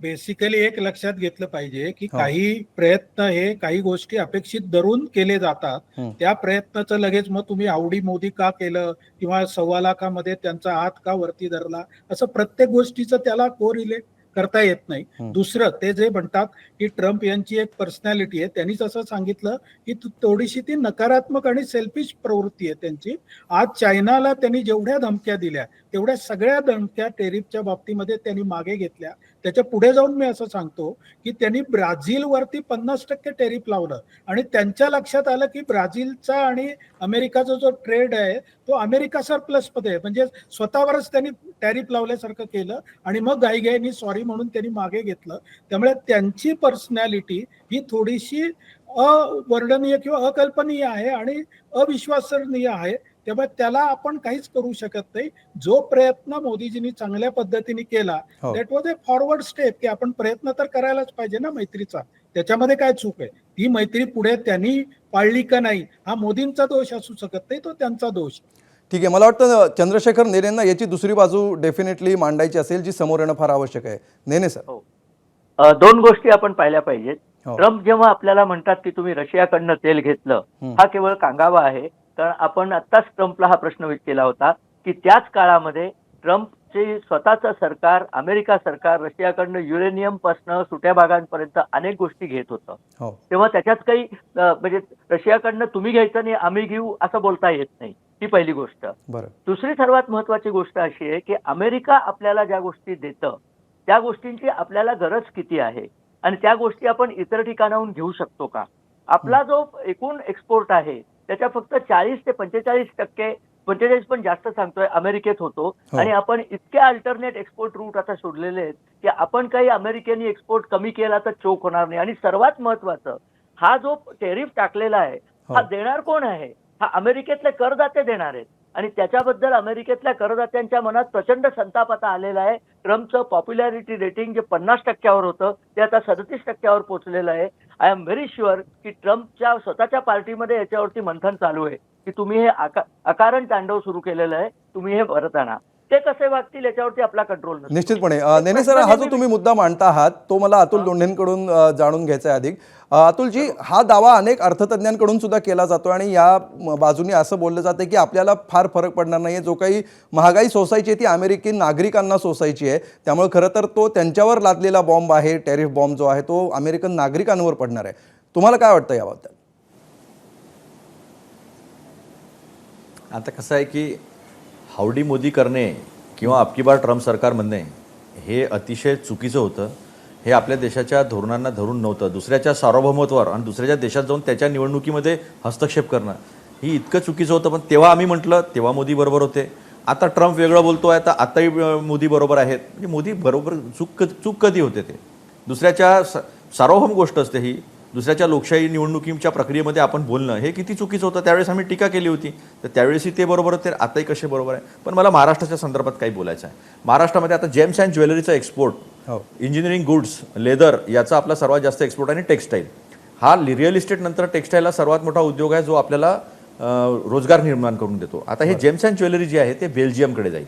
Speaker 8: बेसिकली एक लक्षात घेतलं पाहिजे की काही प्रयत्न हे काही गोष्टी अपेक्षित धरून केले जातात. त्या प्रयत्नाचं लगेच मग तुम्ही आवडी मोदी का केलं किंवा 1.25 लाखामध्ये त्यांचा हात का वरती धरला, असं प्रत्येक गोष्टीचं त्याला कोरिलेट करता येत नाही. दुसरं, ते जे म्हणतात की ट्रम्प यांची एक पर्सनॅलिटी आहे, त्यांनीच असं सांगितलं की थोडीशी ती नकारात्मक आणि सेल्फिश प्रवृत्ती आहे त्यांची. आज चायनाला त्यांनी जेवढ्या धमक्या दिल्या तेवढ्या सगळ्या धमक्या टेरिफच्या बाबतीमध्ये त्यांनी मागे घेतल्या. त्याच्या पुढे जाऊन मी असं सांगतो की त्यांनी ब्राझीलवरती 50% टेरिफ लावलं आणि त्यांच्या लक्षात आलं की ब्राझीलचा आणि अमेरिकाचा जो ट्रेड आहे तो अमेरिका सरप्लस मध्ये आहे, म्हणजे स्वतःवरच त्यांनी टॅरिफ लावल्यासारखं केलं आणि मग घाईघाईनी सॉरी म्हणून त्यांनी मागे घेतलं. त्यामुळे त्यांची पर्सनॅलिटी ही थोडीशी अवर्णनीय किंवा अकल्पनीय आहे आणि अविश्वसनीय आहे. त्यामुळे त्याला आपण काहीच करू शकत नाही. जो प्रयत्न मोदीजींनी चांगल्या पद्धतीने केला that was a forward step, की आपण प्रयत्न तर करायलाच पाहिजे ना मैत्रीचा, त्याच्यामध्ये काय चूक आहे? ती मैत्री पुढे त्यांनी पाळली का नाही हा मोदींचा दोष असू शकत नाही, तो त्यांचा दोष.
Speaker 1: ठीक आहे, मला वाटतं चंद्रशेखर नेनेंना याची दुसरी बाजू डेफिनेटली मांडायची असेल जी समोर येणं फार आवश्यक आहे. नेने सर.
Speaker 6: दोन गोष्टी आपण पाहिल्या पाहिजेत. ट्रम्प जेव्हा आपल्याला म्हणतात की तुम्ही रशियाकडनं तेल घेतलं, हा केवळ कांगावा आहे. कारण आपण आत्ताच ट्रम्पला हा प्रश्न केला होता की त्याच काळामध्ये ट्रम्पचे स्वतःचं सरकार, अमेरिका सरकार रशियाकडनं युरेनियम पासून सुट्या भागांपर्यंत अनेक गोष्टी घेत होतं. तेव्हा त्याच्यात काही म्हणजे रशियाकडनं तुम्ही घ्यायचं नाही आम्ही घेऊ असं बोलता येत नाही. ही पहिली गोष्ट. दुसरी सर्वात महत्वाची गोष्ट अशी आहे की अमेरिका आपल्याला ज्या गोष्टी देतं त्या गोष्टींची आपल्याला गरज किती आहे आणि त्या गोष्टी आपण इतर ठिकाणाहून घेऊ शकतो का? आपला जो एकूण एक्सपोर्ट आहे त्याच्या फक्त 40 ते 45%, 45 पण जास्त सांगतोय, अमेरिकेत होतो. आणि आपण इतके अल्टरनेट एक्सपोर्ट रूट आता शोधलेले आहेत की आपण काही अमेरिकेने एक्सपोर्ट कमी केला तर चोक होणार नाही. आणि सर्वात महत्वाचं, हा जो टेरिफ टाकलेला आहे हा देणार कोण आहे? हा अमेरिकेतले करदाते देणार आहेत. आणि त्याच्याबद्दल अमेरिकेतल्या करदात्यांच्या मनात प्रचंड संताप आता आलेला आहे. ट्रम्पचं पॉप्युलॅरिटी रेटिंग जे 50% होतं ते आता 37% पोहोचलेलं आहे. आय एम व्हेरी शुअर की ट्रम्पच्या स्वतःच्या पार्टीमध्ये याच्यावरती मंथन चालू आहे की तुम्ही हे अकारण तांडव सुरू केलेलं आहे, तुम्ही हे परत आणा. ते कसे वागतील याच्यावरती आपला कंट्रोल नसतो.
Speaker 1: निश्चितपणे. नेने सर, हा जो तुम्ही मुद्दा मांडता आहात तो मला अतुल लोंढेंकडून जाणून घ्यायचा आहे अधिक. अतुलजी, हा दावा अनेक अर्थतज्ञांकडून सुद्धा केला जातो आणि या बाजूने असं बोललं जातं की आपल्याला फार फरक पडणार नाहीये. जो काही महागाई सोसायची आहे ती अमेरिकी नागरिकांना सोसायची आहे, त्यामुळे खरं तर तो त्यांच्यावर लादलेला बॉम्ब आहे, टॅरिफ बॉम्ब जो आहे तो अमेरिकन नागरिकांवर पडणार आहे. तुम्हाला काय वाटतं याबद्दल?
Speaker 7: आता कसं आहे की हावडी मोदी करणे किंवा अबकी बार ट्रम्प सरकार म्हणणे हे अतिशय चुकीचं होतं. हे आपल्या देशाच्या धोरणांना धरून नव्हतं. दुसऱ्याच्या सार्वभौमत्वावर आणि दुसऱ्याच्या देशात जाऊन त्याच्या निवडणुकीमध्ये हस्तक्षेप करणं ही इतकं चुकीचं होतं. पण तेव्हा आम्ही म्हटलं, तेव्हा मोदी बरोबर होते. आता ट्रम्प वेगळं बोलतोय, आताही मोदी बरोबर आहेत. म्हणजे मोदी बरोबर चूक कधी होते? ते दुसऱ्याच्या सार्वभौम गोष्ट असते ही. दुसऱ्याच्या लोकशाही निवडणुकीच्या प्रक्रियेमध्ये आपण बोलणं हे किती चुकीचं होतं. त्यावेळेस आम्ही टीका केली होती, तर त्यावेळेसही ते बरोबर होते, आताही कसे बरोबर आहे. पण मला महाराष्ट्राच्या संदर्भात काही बोलायचं आहे. महाराष्ट्रामध्ये आता जेम्स अँड ज्वेलरीचा एक्सपोर्ट, इंजिनिअरिंग गुड्स, लेदर याचा आपला सर्वात जास्त एक्सपोर्ट आणि टेक्स्टाईल. हा रिअल इस्टेट नंतर टेक्स्टाईल हा सर्वात मोठा उद्योग आहे जो आपल्याला रोजगार निर्माण करून देतो. आता हे जेम्स अँड ज्वेलरी जे आहे ते बेल्जियमकडे जाईल.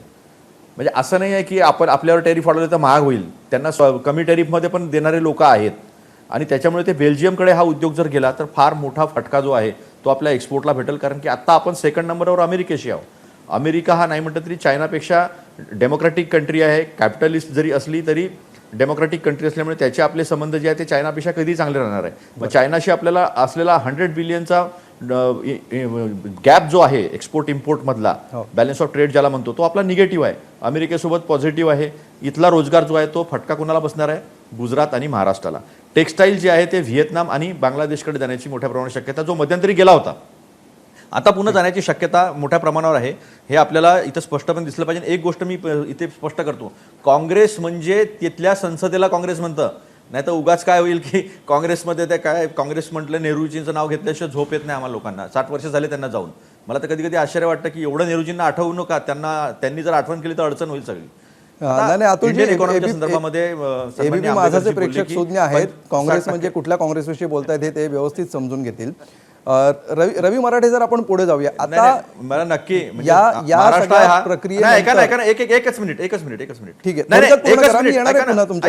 Speaker 7: म्हणजे असं नाही आहे की आपण आपल्यावर टॅरिफ वाढवलं तर महाग होईल. त्यांना कमी टॅरिफमध्ये पण देणारे लोक आहेत आणि त्याच्यामुळे ते बेल्जियमकडे हा उद्योग जर गेला तर फार मोठा फटका जो आहे तो आपल्या एक्सपोर्टला भेटेल. कारण की आता आपण सेकंड नंबरवर अमेरिकेशी आहोत. अमेरिका हा नाही म्हटलं तरी चायनापेक्षा डेमोक्रॅटिक कंट्री आहे. कॅपिटलिस्ट जरी असली तरी डेमोक्रॅटिक कंट्री असल्यामुळे त्याचे आपले संबंध जे आहे ते चायनापेक्षा कधी चांगले राहणार आहे. मग चायनाशी आपल्याला असलेला 100 बिलियनचा गॅप जो आहे एक्सपोर्ट इम्पोर्ट मधला, बॅलन्स ऑफ ट्रेड ज्याला म्हणतो, तो आपला निगेटिव्ह आहे. अमेरिकेसोबत पॉझिटिव्ह आहे. इथला रोजगार जो आहे तो फटका कोणाला बसणार आहे? गुजरात आणि महाराष्ट्राला. टेक्स्टाईल जे आहे ते व्हिएतनाम आणि बांगलादेशकडे जाण्याची मोठ्या प्रमाणात शक्यता, जो मध्यंतरी गेला होता आता पुन्हा जाण्याची शक्यता मोठ्या प्रमाणावर आहे, हे आपल्याला इथं स्पष्टपणे दिसलं पाहिजे. एक गोष्ट मी इथे स्पष्ट करतो, काँग्रेस म्हणजे तिथल्या संसदेला काँग्रेस म्हणतं, नाही तर उगाच काय होईल की काँग्रेसमध्ये ते काय काँग्रेस म्हटलं नेहरूजींचं नाव घेतल्याशिवाय झोप येत नाही आम्हाला लोकांना. 60 वर्ष झाले त्यांना जाऊन. मला तर कधी कधी आश्चर्य वाटतं की एवढं नेहरूजींना आठवू नका, त्यांनी जर आठवण केली तर अडचण होईल सगळी.
Speaker 1: नाही अतुलजी,
Speaker 7: इंडियन इकॉनॉमीच्या संदर्भामध्ये
Speaker 1: एबीपी माझाचे प्रेक्षक सुज्ञ आहेत, काँग्रेस म्हणजे कुठल्या काँग्रेसविषयी बोलतायत हे ते व्यवस्थित समजून घेतील. रवी मराठे, जर आपण पुढे जाऊया आता,
Speaker 7: मला नक्की
Speaker 1: प्रक्रिया
Speaker 7: एकच मिनिट
Speaker 1: ठीक आहे,
Speaker 7: नाही,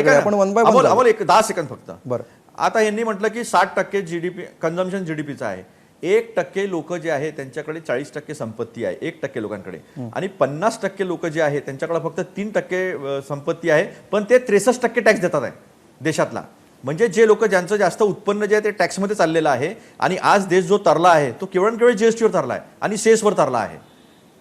Speaker 1: आपण one by one
Speaker 7: Amol 10 second फक्त.
Speaker 1: बरं,
Speaker 7: आता यांनी म्हटलं की 60% जीडीपी कन्झम्पशन जीडीपीचं आहे. 1% लोक जे आहे त्यांच्याकडे 40% संपत्ती आहे, 1% लोकांकडे, आणि 50% लोक जे आहे त्यांच्याकडे फक्त 3% संपत्ती आहे, पण ते 63% टॅक्स देतात आहे देशातला. म्हणजे जे लोक ज्यांचं जास्त उत्पन्न जे आहे ते टॅक्समध्ये चाललेलं आहे, आणि आज देश जो तरला आहे तो केवळ जीएसटीवर तरला आहे आणि सेसवर तरला आहे.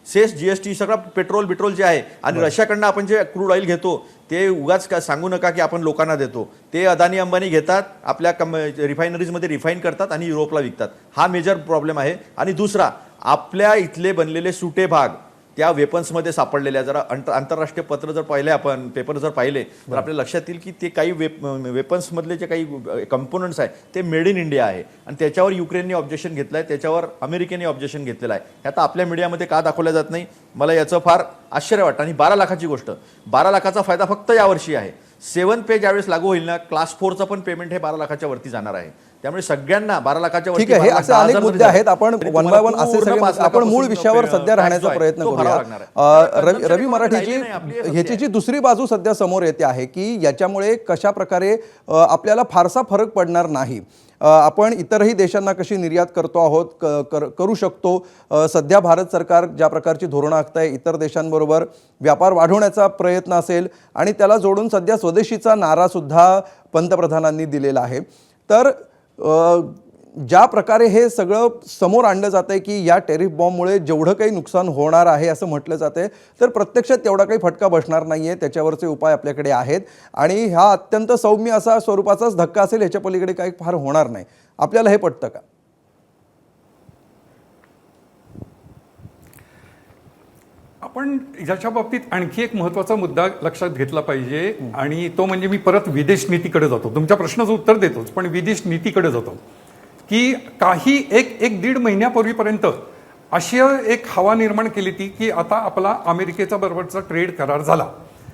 Speaker 7: सेस, जीएसटी सगळं पेट्रोल जे आहे, आणि रशियाकडनं आपण जे क्रूड ऑइल घेतो ते उगाच का सांगू नका की आपण लोकांना देतो, ते अदानी अंबानी घेतात, आपल्या रिफायनरीजमध्ये रिफाईन करतात आणि युरोपला विकतात. हा मेजर प्रॉब्लेम आहे. आणि दुसरा, आपल्या इथले बनलेले सुटे भाग त्या वेपन्समध्ये सापडलेल्या, जरा आंतरराष्ट्रीय पत्र जर पाहिले, आपण पेपर जर पाहिले तर आपल्या लक्षात येईल की ते काही वेपन्समधले जे काही कंपोनंट्स आहे ते मेड इन इंडिया आहे, आणि त्याच्यावर युक्रेनने ऑब्जेक्शन घेतलं आहे, त्याच्यावर अमेरिकेने ऑब्जेक्शन घेतलेलं आहे. हे आता आपल्या मीडियामध्ये का दाखवलं जात नाही, मला याचं फार आश्चर्य वाटतं. आणि 12 लाखाची गोष्ट, 12 लाखाचा फायदा फक्त यावर्षी आहे. 7 पे ज्यावेळेस लागू होईल ना, क्लास 4चं पण पेमेंट हे 12 लाखाच्या वरती जाणार आहे. त्यामुळे सगळ्यांना 12 लाखाच्या वरती.
Speaker 1: ठीक आहे, हे असे अनेक मुद्दे आहेत, आपण वन बाय वन असे सगळे, आपण मूळ विषयावर सध्या राहण्याचा प्रयत्न करूया. रवी मराठीची ह्याची जी दुसरी बाजू सध्या समोर येते आहे की याच्यामुळे कशा प्रकारे आपल्याला फारसा फरक पडणार नाही. आपण इतरही देशांना कशी निर्यात करतो आहोत, करू शकतो. सध्या भारत सरकार ज्या प्रकारची धोरणं आखत आहे, इतर देशांबरोबर व्यापार वाढवण्याचा प्रयत्न असेल, आणि त्याला जोडून सध्या स्वदेशीचा नारासुद्धा पंतप्रधानांनी दिलेला आहे. तर ज्या प्रकारे हे सगळं समोर आणलं जातं आहे की या टेरिफ बॉम्बमुळे जेवढं काही नुकसान होणार आहे असं म्हटलं जातं आहे, तर प्रत्यक्षात तेवढा काही फटका बसणार नाही आहे. त्याच्यावरचे उपाय आपल्याकडे आहेत, आणि हा अत्यंत सौम्य असा स्वरूपाचाच धक्का असेल, ह्याच्या पलीकडे काही फार होणार नाही. आपल्याला हे पटतं का?
Speaker 5: आपण याच्या बाबतीत आणखी एक महत्त्वाचा मुद्दा लक्षात घेतला पाहिजे, आणि तो म्हणजे मी परत विदेश नीतीकडे जातो. तुमच्या प्रश्नाचं उत्तर देतोच, पण विदेश नीतीकडे जातो की काही एक दीड महिन्यापूर्वीपर्यंत अशी एक हवा निर्माण केली ती की आता आपला अमेरिकेचा बरोबरचा ट्रेड करार झाला.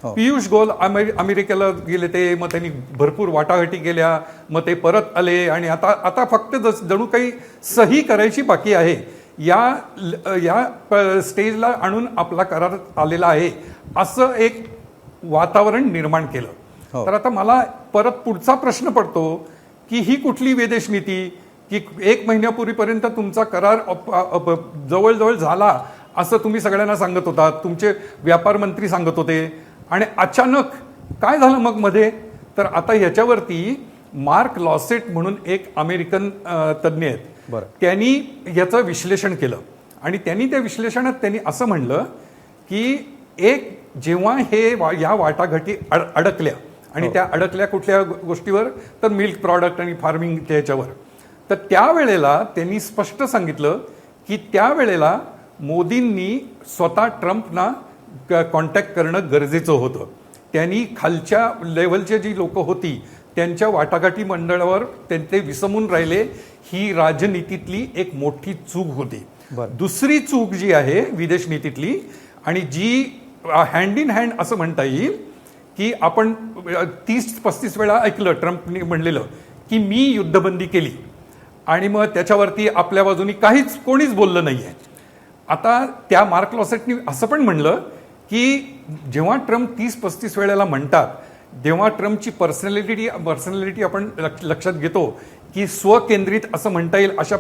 Speaker 5: पियुष गोयल अमेरिकेला गेले, ते मग त्यांनी भरपूर वाटाघाटी केल्या, मग ते परत आले, आणि आता फक्त जणू काही सही करायची बाकी आहे. या स्टेजला आणून आपला करार आलेला आहे असं एक वातावरण निर्माण केलं. तर आता मला परत पुढचा प्रश्न पडतो की ही कुठली विदेश नीती की 1 महिन्यापूर्वीपर्यंत तुमचा करार जवळजवळ झाला असं तुम्ही सगळ्यांना सांगत होता, तुमचे व्यापार मंत्री सांगत होते, आणि अचानक काय झालं मग मध्ये? तर आता ह्याच्यावरती मार्क लॉसेट म्हणून एक अमेरिकन तज्ज्ञ आहेत, त्यांनी याचं विश्लेषण केलं, आणि त्यांनी त्या विश्लेषणात त्यांनी असं म्हणलं की जेव्हा या वाटाघाटी अडकल्या, आणि त्या अडकल्या कुठल्या गोष्टीवर, तर मिल्क प्रॉडक्ट आणि फार्मिंगच्या ह्याच्यावर, तर त्यावेळेला त्यांनी स्पष्ट सांगितलं की त्यावेळेला मोदींनी स्वतः ट्रम्पना कॉन्टॅक्ट करणं गरजेचं होतं. त्यांनी खालच्या लेव्हलची जी लोक होती त्यांच्या वाटाघाटी मंडळावर ते विसंबून राहिले. ही राजनीतीतली एक मोठी चूक होती. दुसरी चूक जी आहे विदेश नीतीतली, आणि जी हँड इन हँड असं म्हणता येईल की आपण 30-35 वेळा ऐकलं ट्रम्पनी म्हणलेलं की मी युद्धबंदी केली, आणि मग त्याच्यावरती आपल्या बाजूनी कोणीच बोललं नाहीये. आता त्या मार्क लॉसेटनी असं पण म्हणलं की जेव्हा ट्रम्प 30-35 वेळेला म्हणतात तेव्हा ट्रम्पची पर्सनॅलिटी आपण लक्षात घेतो की स्वकेंद्रित असं म्हणता येईल अशा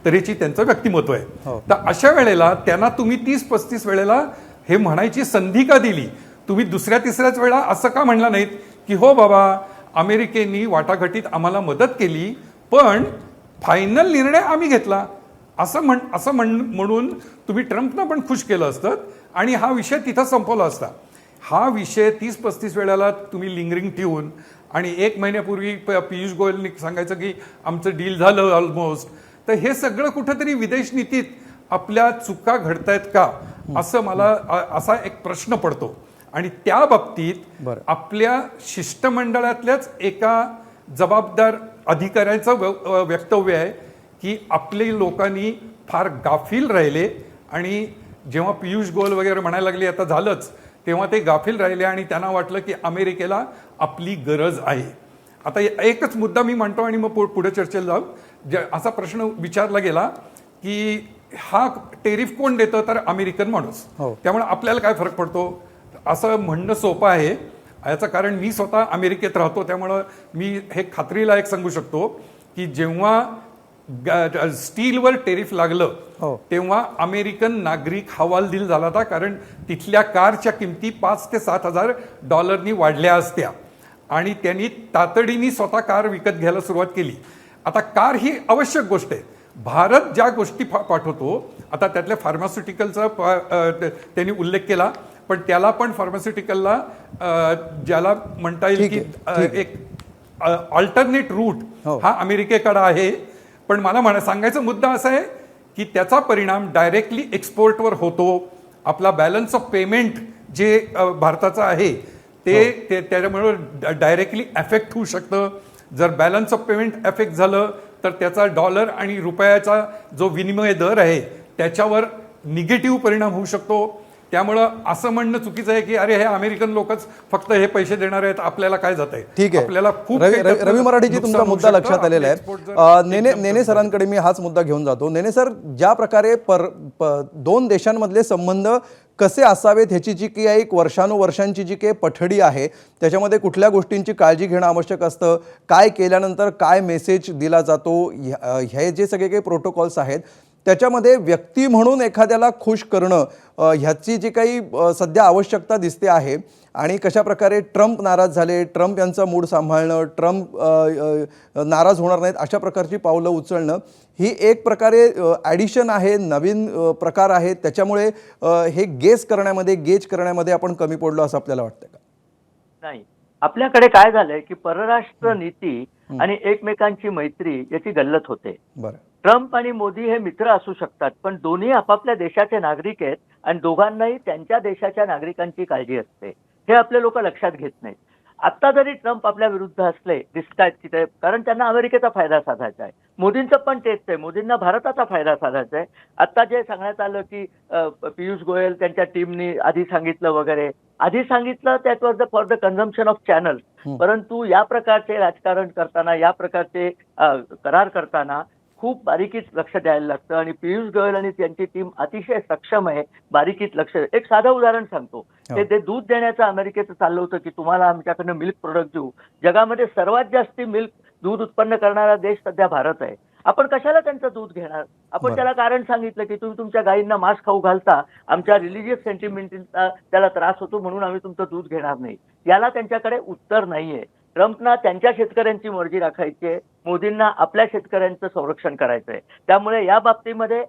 Speaker 5: तऱ्हेची त्यांचं व्यक्तिमत्व आहे. तर अशा वेळेला त्यांना तुम्ही 30-35 वेळेला हे म्हणायची संधी का दिली? तुम्ही दुसऱ्या-तिसऱ्याच वेळा असं का म्हणला नाहीत की हो बाबा अमेरिकेने वाटाघाटीत आम्हाला मदत केली, पण फायनल निर्णय आम्ही घेतला असं म्हणून तुम्ही ट्रम्पना पण खुश केलं असतं, आणि हा विषय तिथं संपवला असता. हा विषय 30-35 वेळेला तुम्ही लिंगरिंग ठेवून, आणि 1 महिन्यापूर्वी पियुष गोयलनी सांगायचं की आमचं डील झालं ऑलमोस्ट, तर हे सगळं कुठंतरी विदेश नीतीत आपल्या चुका घडतायत का असं मला असा एक प्रश्न पडतो. आणि त्या बाबतीत
Speaker 1: बरं.
Speaker 5: आपल्या शिष्टमंडळातल्याच एका जबाबदार अधिकाऱ्याचं वक्तव्य आहे की आपल्या लोकांनी फार गाफील राहिले आणि जेव्हा पियुष गोयल वगैरे म्हणायला लागले आता झालंच, तेव्हा ते गाफील राहिले आणि त्यांना वाटलं की अमेरिकेला आपली गरज आहे. आता एकच मुद्दा मी म्हणतो आणि मग पुढे चर्चेला जाऊ. असा प्रश्न विचारला गेला की हा टेरिफ कोण देतं, तर अमेरिकन माणूस. त्यामुळे आपल्याला काय फरक पडतो असं म्हणणं सोपं आहे. याचं कारण मी स्वतः अमेरिकेत राहतो, त्यामुळं मी हे खात्रीला एक सांगू शकतो की जेव्हा स्टीलवर टेरिफ लागलं तेव्हा अमेरिकन नागरिक हवालदिल झाला होता, कारण तिथल्या कारच्या किमती $5,000 ते $7,000 वाढल्या असत्या आणि त्यांनी तातडीने स्वतः कार विकत घ्यायला सुरुवात केली. आता कार ही आवश्यक गोष्ट आहे. भारत ज्या गोष्टी पाठवतो, आता त्यातल्या फार्मास्युटिकलचा त्यांनी उल्लेख केला, पण त्याला पण फार्मास्युटिकलला ज्याला म्हणता येईल की एक अल्टरनेट रूट हा अमेरिकेकडे आहे. पण मला सांगायचा मुद्दा असा आहे की त्याचा परिणाम डायरेक्टली एक्सपोर्टवर होतो. आपला बॅलन्स ऑफ पेमेंट जे भारताचं आहे ते त्यामुळे डायरेक्टली अफेक्ट होऊ शकतं. जर बॅलन्स ऑफ पेमेंट अफेक्ट झालं तर त्याचा डॉलर आणि रुपयाचा जो विनिमय दर आहे त्याच्यावर निगेटिव्ह परिणाम होऊ शकतो. त्यामुळं असं म्हणणं चुकीचं आहे की अरे हे अमेरिकन लोकच फक्त हे पैसे देणार आहेत, आपल्याला काय जात आहे.
Speaker 1: ठीक आहे,
Speaker 5: आपल्याला खूप
Speaker 1: रवी मराठीजी तुमचा मुद्दा लक्षात आलेला आहे. नेने सरांकडे मी हाच मुद्दा घेऊन जातो. नेने सर, ज्या प्रकारे दोन देशांमधले संबंध कसे असावेत ह्याची जी काही एक वर्षानुवर्षांची जी काही पठडी आहे त्याच्यामध्ये कुठल्या गोष्टींची काळजी घेणं आवश्यक असतं, काय केल्यानंतर काय मेसेज दिला जातो, हे जे सगळे काही प्रोटोकॉल्स आहेत त्याच्यामध्ये व्यक्ती म्हणून एखाद्याला खुश करणं ह्याची जी काही सध्या आवश्यकता दिसते आहे आणि कशा प्रकारे ट्रम्प नाराज झाले, ट्रम्प यांचा मूड सांभाळणं, ट्रम्प नाराज होणार नाहीत अशा प्रकारची पावलं उचलणं ही एक प्रकारे ॲडिशन आहे, नवीन प्रकार आहे. त्याच्यामुळे हे गेज करण्यामध्ये आपण कमी पडलो असं आपल्याला वाटतं का?
Speaker 6: नाही, आपल्याकडे काय झालंय की परराष्ट्र नीती आणि एकमेकांची मैत्री याची गल्लत होते.
Speaker 1: बरं.
Speaker 6: ट्रम्प आणि मोदी हे मित्र असू शकतात, पण दोन्ही आपापल्या देशाचे नागरिक आहेत आणि दोघांनाही त्यांच्या देशाच्या नागरिकांची काळजी असते. हे आपले लोक लक्षात घेत नाहीत. आता जरी ट्रम्प आपल्या विरुद्ध असले दिसतायत तिथे, कारण त्यांना अमेरिकेचा फायदा साधायचा आहे. मोदींचं पण तेच आहे, मोदींना भारताचा फायदा साधायचा आहे. आता जे सांगण्यात आलं की पियुष गोयल त्यांच्या टीमनी आधी सांगितलं वगैरे, आधी सांगितलं that was for the consumption of channels. परंतु या प्रकारचे राजकारण करताना, या प्रकारचे करार करताना खूप बारीकीत लक्ष द्यायला लागतं आणि पियुष गोयल आणि त्यांची टीम अतिशय सक्षम आहे बारीकीत लक्ष. एक साधं उदाहरण सांगतो. ते दूध देण्याचं अमेरिकेचं चाललं होतं की तुम्हाला आमच्याकडनं मिल्क प्रोडक्ट देऊ. जगामध्ये सर्वात जास्त दूध उत्पन्न करणारा देश सध्या भारत आहे. आपण कशाला त्यांचं दूध घेणार? आपण त्याला कारण सांगितलं की तुम्ही तुमच्या गायींना मांस खाऊ घालता, आमच्या रिलिजियस सेंटिमेंटचा त्याला त्रास होतो म्हणून आम्ही तुमचं दूध घेणार नाही. याला त्यांच्याकडे उत्तर नाहीये. ट्रम्पना त्यांच्या शेतकऱ्यांची मर्जी राखायची आहे, मोदींना आपल्या शेतकऱ्यांचं संरक्षण करायचं आहे. त्यामुळे या बाबतीमध्ये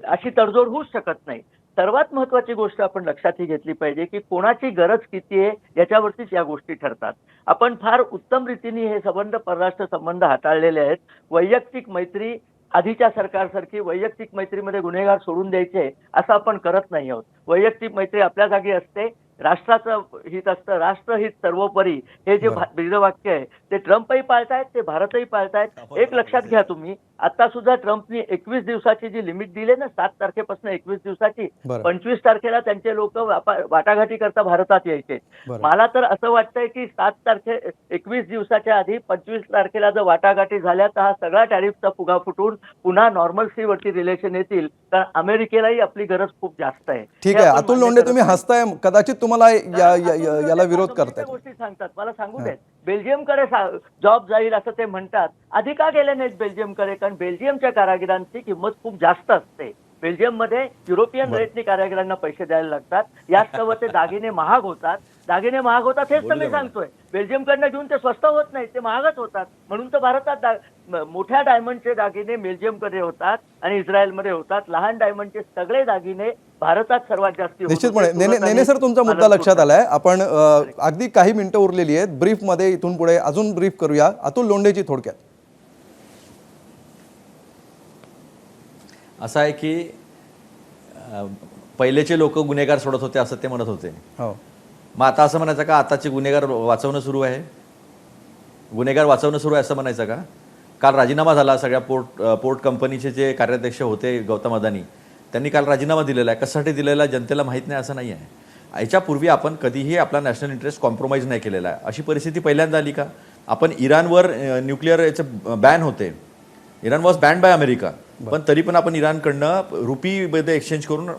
Speaker 6: अशी तडजोड होऊच शकत नाही. सर्वात महत्वाची गोष्ट आपण लक्षात ही घेतली पाहिजे की कोणाची गरज किती आहे याच्यावरतीच या गोष्टी ठरतात. आपण फार उत्तम रीतीने हे संबंध, परराष्ट्र संबंध हाताळलेले आहेत. वैयक्तिक मैत्री आधीच्या सरकारसारखी वैयक्तिक मैत्रीमध्ये गुन्हेगार सोडून द्यायचे असं आपण करत नाही आहोत. वैयक्तिक मैत्री आपल्या जागी असते, राष्ट्राचं हित असतं, राष्ट्रहित सर्वोपरी. हे जे ब्रीदवाक्य आहे ते ट्रम्पही पाळतायत, ते भारतही पाळतायत. एक लक्षात घ्या तुम्ही, आता सुद्धा ट्रम्पनी 21 दिवसाची जी लिमिट दिली ना, 7 तारखेपासून 21 दिवसाची, 25 तारखेला त्यांचे लोक वाटाघाटी करता भारतात यायचे. मला तर असं वाटतंय की 21 दिवसाच्या आधी 25 तारखेला जर वाटाघाटी झाल्या तर हा सगळा टॅरिफचा फुगा फुटून पुन्हा नॉर्मल्सीवरती रिलेशन येतील. कारण अमेरिकेलाही आपली गरज खूप जास्त आहे.
Speaker 1: ठीक आहे, अतुल लोंढे तुम्ही हसताय, कदाचित तुम्हाला याला विरोध करताय.
Speaker 6: गोष्टी सांगतात मला सांगू देत. बेल्जियमकडे जॉब जाईल असं ते म्हणतात. आधी का गेले नाहीत बेल्जियमकडे? कारण बेल्जियमच्या कारागिरांची किंमत खूप जास्त असते. बेल्जियममध्ये युरोपियन रेटनी कारागिरांना पैसे द्यायला लागतात. यास्तव ते दागिने महाग होतात. हेच तर मी सांगतोय. बेल्जियमकडनं घेऊन ते स्वस्त होत नाहीत, ते महागच होतात. म्हणून तर भारतात मोठ्या डायमंडचे दागिने बेल्जियमकडे होतात आणि इस्रायलमध्ये होतात. लहान डायमंडचे सगळे दागिने भारतात सर्वात जास्त.
Speaker 1: निश्चितपणे नेने सर, तुमचा मुद्दा लक्षात आलाय. आपण अगदी काही मिनिटं उरलेली आहेत. ब्रीफमध्ये इथून पुढे अजून ब्रीफ करूया. अतुल लोंढेची थोडक्यात
Speaker 7: असं आहे की पहिलेचे लोक गुन्हेगार सोडत होते असं ते म्हणत होते.
Speaker 1: हो
Speaker 7: मग आता असं म्हणायचं का आताचे गुन्हेगार वाचवणं सुरू आहे, गुन्हेगार वाचवणं सुरू आहे असं म्हणायचं का? काल राजीनामा झाला सगळ्या पोर्ट कंपनीचे जे कार्याध्यक्ष होते गौतम अदानी, त्यांनी काल राजीनामा दिलेला आहे. कशासाठी दिलेला जनतेला माहीत नाही असं नाही आहे. याच्यापूर्वी आपण कधीही आपला नॅशनल इंटरेस्ट कॉम्प्रोमाइज नाही केलेला आहे. अशी परिस्थिती पहिल्यांदा आली का? आपण इराणवर न्यूक्लिअर याचं बॅन होते, Iran was band by America, पण तरी पण आपण इराणकडनं रुपीमध्ये एक्सचेंज करून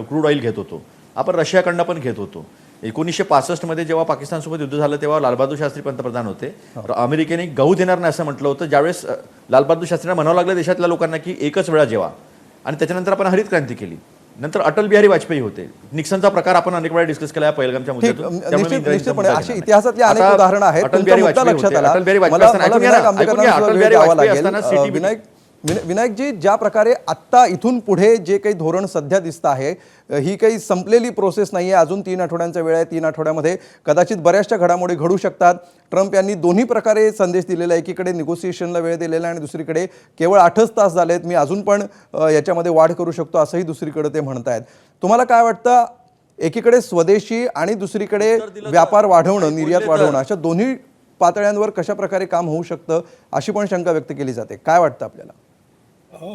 Speaker 7: क्रूड ऑइल घेत होतो. आपण रशियाकडनं पण घेत होतो. 1965 मध्ये जेव्हा पाकिस्तानसोबत युद्ध झालं तेव्हा लालबहादूर शास्त्री पंतप्रधान होते. अमेरिकेने गहू देणार नाही असं म्हटलं होतं. ज्यावेळेस लालबहादूर शास्त्रींना म्हणावं लागलं देशातल्या लोकांना की एकच वेळा जेवा, आणि त्याच्यानंतर आपण हरित क्रांती केली. नंतर अटल बिहारी वाजपेयी होते. निक्सनचा प्रकार आपण अनेक वेळा डिस्कस केला पहिलगामच्या मुद्द्यातून. त्यामुळे मी
Speaker 1: निश्चितपणे अशी इतिहासातली अनेक उदाहरणं आहेत.
Speaker 7: अटल बिहारी
Speaker 1: तुमचा मुद्दा
Speaker 7: वाजपेयी
Speaker 1: लक्षात
Speaker 7: होते.
Speaker 1: आला.
Speaker 7: अटल बिहारी
Speaker 1: मला
Speaker 7: वाजपेयी
Speaker 1: मला विनायक आंबेडकरांना
Speaker 7: अटल
Speaker 1: सुद्धा
Speaker 7: बिहारी
Speaker 1: द्यावा
Speaker 7: वाजपेयी
Speaker 1: लागेल.
Speaker 7: असताना सिटी
Speaker 1: विनायकजी, ज्या प्रकारे आत्ता इथून पुढे जे काही धोरण सध्या दिसतं आहे, ही काही संपलेली प्रोसेस नाही आहे. अजून 3 आठवड्यांचा वेळ आहे. 3 आठवड्यामध्ये कदाचित बऱ्याचशा घडामोडी घडू शकतात. ट्रम्प यांनी दोन्ही प्रकारे संदेश दिलेला आहे. एकीकडे निगोसिएशनला वेळ दिलेला आहे आणि दुसरीकडे केवळ 8च तास झालेत, मी अजून पण याच्यामध्ये वाढ करू शकतो असंही दुसरीकडे ते म्हणतायत. तुम्हाला काय वाटतं, एकीकडे स्वदेशी आणि दुसरीकडे व्यापार वाढवणं, निर्यात वाढवणं, अशा दोन्ही पातळ्यांवर कशा प्रकारे काम होऊ शकतं अशी पण शंका व्यक्त केली जाते. काय वाटतं आपल्याला?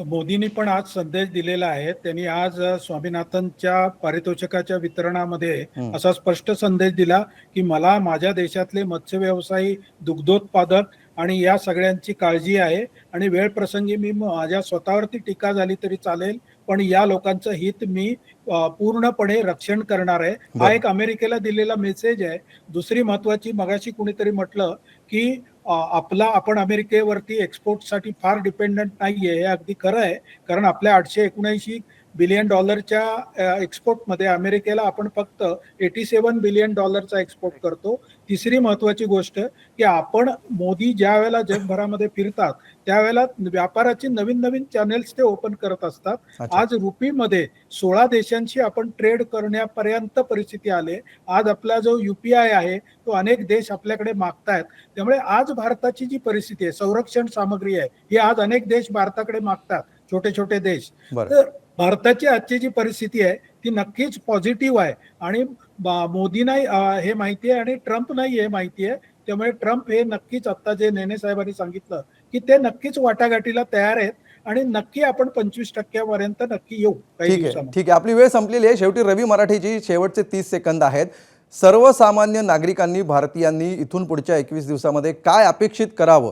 Speaker 8: मोदींनी पण आज संदेश दिलेला आहे. त्यांनी आज स्वामीनाथनच्या पारितोषिकाच्या वितरणामध्ये असा स्पष्ट संदेश दिला की मला माझ्या देशातले मत्स्य व्यवसायी, दुग्धोत्पादक आणि या सगळ्यांची काळजी आहे, आणि वेळ प्रसंगी मी माझ्या स्वतःवरती टीका झाली तरी चालेल, पण या लोकांचं हित मी पूर्णपणे रक्षण करणार आहे. हा एक अमेरिकेला दिलेला मेसेज आहे. दुसरी महत्वाची, मगाशी कुणीतरी म्हटलं की आपण अमेरिकेवरती एक्सपोर्टसाठी फार डिपेंडंट नाहीये. हे अगदी खरं आहे, कारण आपल्या 879 बिलियन डॉलरच्या एक्सपोर्टमध्ये अमेरिकेला आपण फक्त $87 बिलियन एक्सपोर्ट करतो. तिसरी महत्वाची गोष्ट की आपण, मोदी ज्या वेळेला जगभरामध्ये फिरतात त्यावेळेला व्यापाराची नवीन नवीन चॅनेल्स ते ओपन करत असतात. आज रुपीमध्ये 16 देशांशी आपण ट्रेड करण्यापर्यंत परिस्थिती आले. आज आपला जो UPI आहे तो अनेक देश आपल्याकडे मागतायत. त्यामुळे आज भारताची जी परिस्थिती आहे, संरक्षण सामग्री आहे, ही आज अनेक देश भारताकडे मागतात, छोटे छोटे देश. तर भारताची आजची जी परिस्थिती आहे ती नक्कीच पॉझिटिव्ह आहे, आणि मोदींना हे माहिती आहे आणि ट्रम्पनाही हे माहिती आहे. त्यामुळे ट्रम्प हे नक्कीच, आता जे नेने साहेबांनी सांगितलं की ते नक्कीच वाटाघाटीला तयार आहेत, आणि नक्की आपण 25% पर्यंत नक्की येऊ काही दिवसांमध्ये.
Speaker 1: ठीक आहे, आपली वेळ संपलेली आहे. शेवटी रवी मराठीजी, शेवटचे 30 सेकंद आहेत. सर्वसामान्य नागरिकांनी, भारतीयांनी इथून पुढच्या 21 दिवसामध्ये काय अपेक्षित करावं,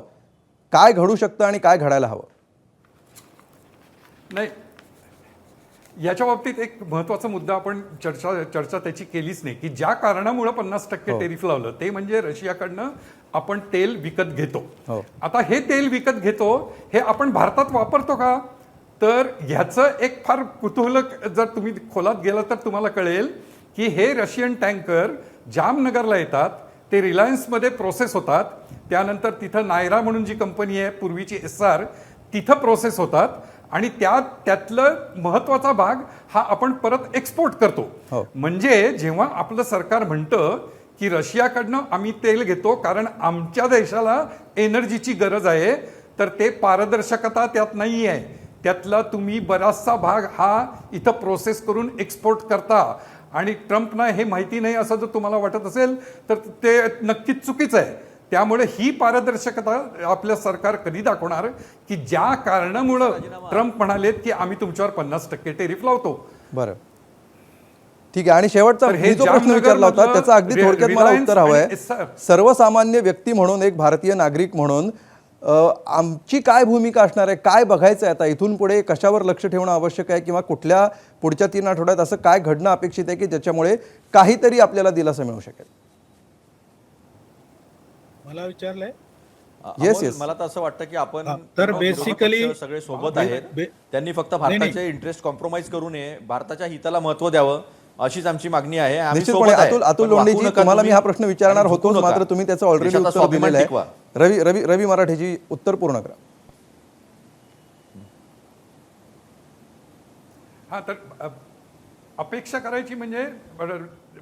Speaker 1: काय घडू शकतं आणि काय घडायला हवं?
Speaker 5: नाही, याच्या बाबतीत एक महत्त्वाचा मुद्दा आपण चर्चा त्याची केलीच नाही की ज्या कारणामुळे 50% टेरिफ लावलं ते म्हणजे रशियाकडनं आपण तेल विकत घेतो. आता हे तेल विकत घेतो, हे आपण भारतात वापरतो का? तर ह्याचं एक फार कुतूहलक, जर तुम्ही खोलात गेला तर तुम्हाला कळेल की हे रशियन टँकर जामनगरला येतात, ते रिलायन्समध्ये प्रोसेस होतात, त्यानंतर तिथं नायरा म्हणून जी कंपनी आहे पूर्वीची SR, तिथं प्रोसेस होतात, आणि त्यातलं महत्वाचा भाग हा आपण परत एक्सपोर्ट करतो. म्हणजे जेव्हा आपलं सरकार म्हणतं की रशियाकडनं आम्ही तेल घेतो कारण आमच्या देशाला एनर्जीची गरज आहे, तर ते पारदर्शकता त्यात नाही आहे. त्यातला तुम्ही बराचसा भाग हा इथं प्रोसेस करून एक्सपोर्ट करता, आणि ट्रम्पना हे माहिती नाही असं जर तुम्हाला वाटत असेल तर ते नक्कीच चुकीचं आहे. त्यामुळे ही पारदर्शकता आपलं सरकार कधी दाखवणार की ज्या कारणामुळं ट्रम्प म्हणालेत की आम्ही तुमच्यावर 50% टेरिफ लावतो.
Speaker 1: बरं, ठीक आहे. आणि शेवटचा मी जो प्रश्न विचारला होता त्याचा अगदी थोडक्यात मला उत्तर हवंय. सर्वसामान्य व्यक्ती म्हणून, एक भारतीय नागरिक म्हणून आमची काय भूमिका असणार आहे, काय बघायचं आहे आता इथून पुढे, कशावर लक्ष ठेवणं आवश्यक आहे, किंवा कुठल्या पुढच्या 3 आठवड्यात असं काय घडणं अपेक्षित आहे की ज्याच्यामुळे काहीतरी आपल्याला दिलासा मिळू शकेल?
Speaker 8: मला विचारलंय.
Speaker 1: येस,
Speaker 7: मला तर असं वाटतं की आपण
Speaker 8: तर बेसिकली
Speaker 7: सगळे सोबत आहेत. त्यांनी फक्त भारताचे इंटरेस्ट कॉम्प्रोमाइज करू नये, भारताच्या हिताला महत्व द्यावं, अशीच आमची मागणी आहे.
Speaker 1: निश्चितपणे अतुल लोंढेजी, तुम्हाला मी हा प्रश्न विचारणार होतो, मात्र तुम्ही त्याचं ऑलरेडी उत्तर दिलेलं आहे. रवी मराठीजी, उत्तर पूर्ण करा.
Speaker 5: हा, तर अपेक्षा करायची म्हणजे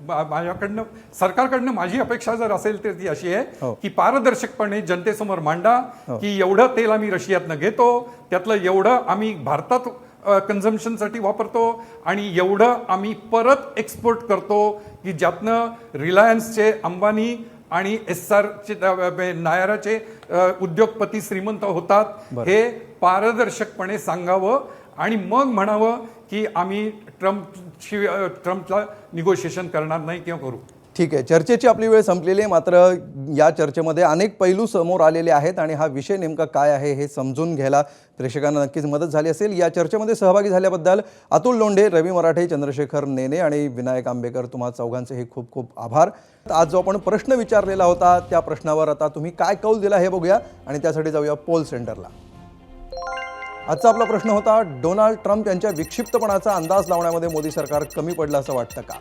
Speaker 5: माझ्याकडनं, सरकारकडनं माझी अपेक्षा जर असेल तर ती अशी आहे की पारदर्शकपणे जनतेसमोर मांडा की एवढं तेल आम्ही रशियातनं घेतो, त्यातलं एवढं आम्ही भारतात कन्झम्पशनसाठी वापरतो आणि एवढं आम्ही परत एक्सपोर्ट करतो की ज्यातनं रिलायन्सचे, अंबानी आणि एसआरचे, नायराचे उद्योगपती श्रीमंत होतात. हे पारदर्शकपणे सांगावं आणि मग म्हणावं की आम्ही ट्रम्पला निगोशिएशन करणार नाही किंवा करू.
Speaker 1: ठीक आहे, चर्चेची आपली वेळ संपलेली आहे. मात्र या चर्चेमध्ये अनेक पैलू समोर आलेले आहेत आणि हा विषय नेमका काय आहे हे समजून घ्यायला प्रेक्षकांना नक्कीच मदत झाली असेल. या चर्चेमध्ये सहभागी झाल्याबद्दल अतुल लोंढे, रवी मराठे, चंद्रशेखर नेने आणि विनायक आंबेकर तुम्हा चौघांचे हे खूप खूप आभार. आज जो आपण प्रश्न विचारलेला होता त्या प्रश्नावर आता तुम्ही काय कौल दिला हे बघूया आणि त्यासाठी जाऊया पोल सेंटरला. आजचा आपला प्रश्न होता, डोनाल्ड ट्रम्प यांच्या विक्षिप्तपणाचा अंदाज लावण्यामध्ये मोदी सरकार कमी पडलं असं वाटतं का?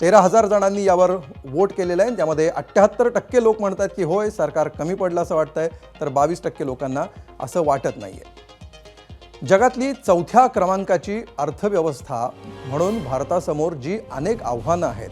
Speaker 1: 13,000 जणांनी यावर वोट केलेलं आहे. त्यामध्ये 78% लोक म्हणतात की होय, सरकार कमी पडलं असं वाटतंय, तर 22% लोकांना असं वाटत नाहीये. जगातली 4थ्या क्रमांकाची अर्थव्यवस्था म्हणून भारतासमोर जी अनेक आव्हानं आहेत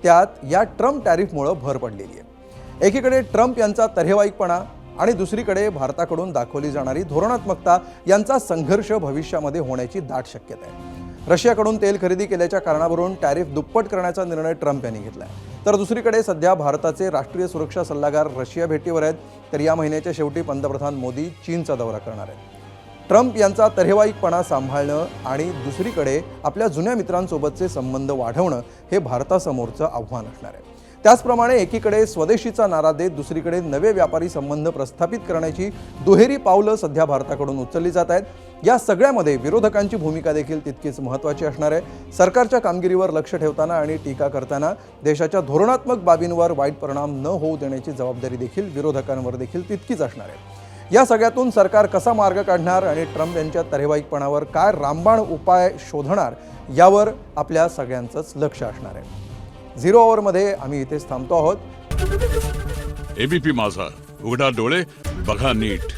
Speaker 1: त्यात या ट्रम्प टॅरिफमुळं भर पडलेली आहे. एकीकडे ट्रम्प यांचा तऱ्हेवाईकपणा आणि दुसरीकडे भारताकडून दाखवली जाणारी धोरणात्मकता यांचा संघर्ष भविष्यामध्ये होण्याची दाट शक्यता आहे. रशियाकडून तेल खरेदी केल्याच्या कारणावरून टॅरिफ दुप्पट करण्याचा निर्णय ट्रम्प यांनी घेतला आहे. तर दुसरीकडे सध्या भारताचे राष्ट्रीय सुरक्षा सल्लागार रशिया भेटीवर आहेत. तर या महिन्याच्या शेवटी पंतप्रधान मोदी चीनचा दौरा करणार आहेत. ट्रम्प यांचा तऱ्हेवाईकपणा सांभाळणं आणि दुसरीकडे आपल्या जुन्या मित्रांसोबतचे संबंध वाढवणं हे भारतासमोरचं आव्हान असणार आहे. त्याचप्रमाणे एकीकडे स्वदेशीचा नारा देत दुसरीकडे नवे व्यापारी संबंध प्रस्थापित करण्याची दुहेरी पावलं सध्या भारताकडून उचलली जात आहेत. या सगळ्यामध्ये विरोधकांची भूमिका देखील तितकीच महत्त्वाची असणार आहे. सरकारच्या कामगिरीवर लक्ष ठेवताना आणि टीका करताना देशाच्या धोरणात्मक बाबींवर वाईट परिणाम न होऊ देण्याची जबाबदारी देखील विरोधकांवर देखील तितकीच असणार आहे. या सगळ्यातून सरकार कसा मार्ग काढणार आणि ट्रम्प यांच्या तऱ्हेवाईकपणावर काय रामबाण उपाय शोधणार यावर आपल्या सगळ्यांचंच लक्ष असणार आहे. 0 ओव्हरमध्ये आम्ही इथेच थांबतो आहोत.
Speaker 9: एबीपी माझा, उघडा डोळे बघा नीट.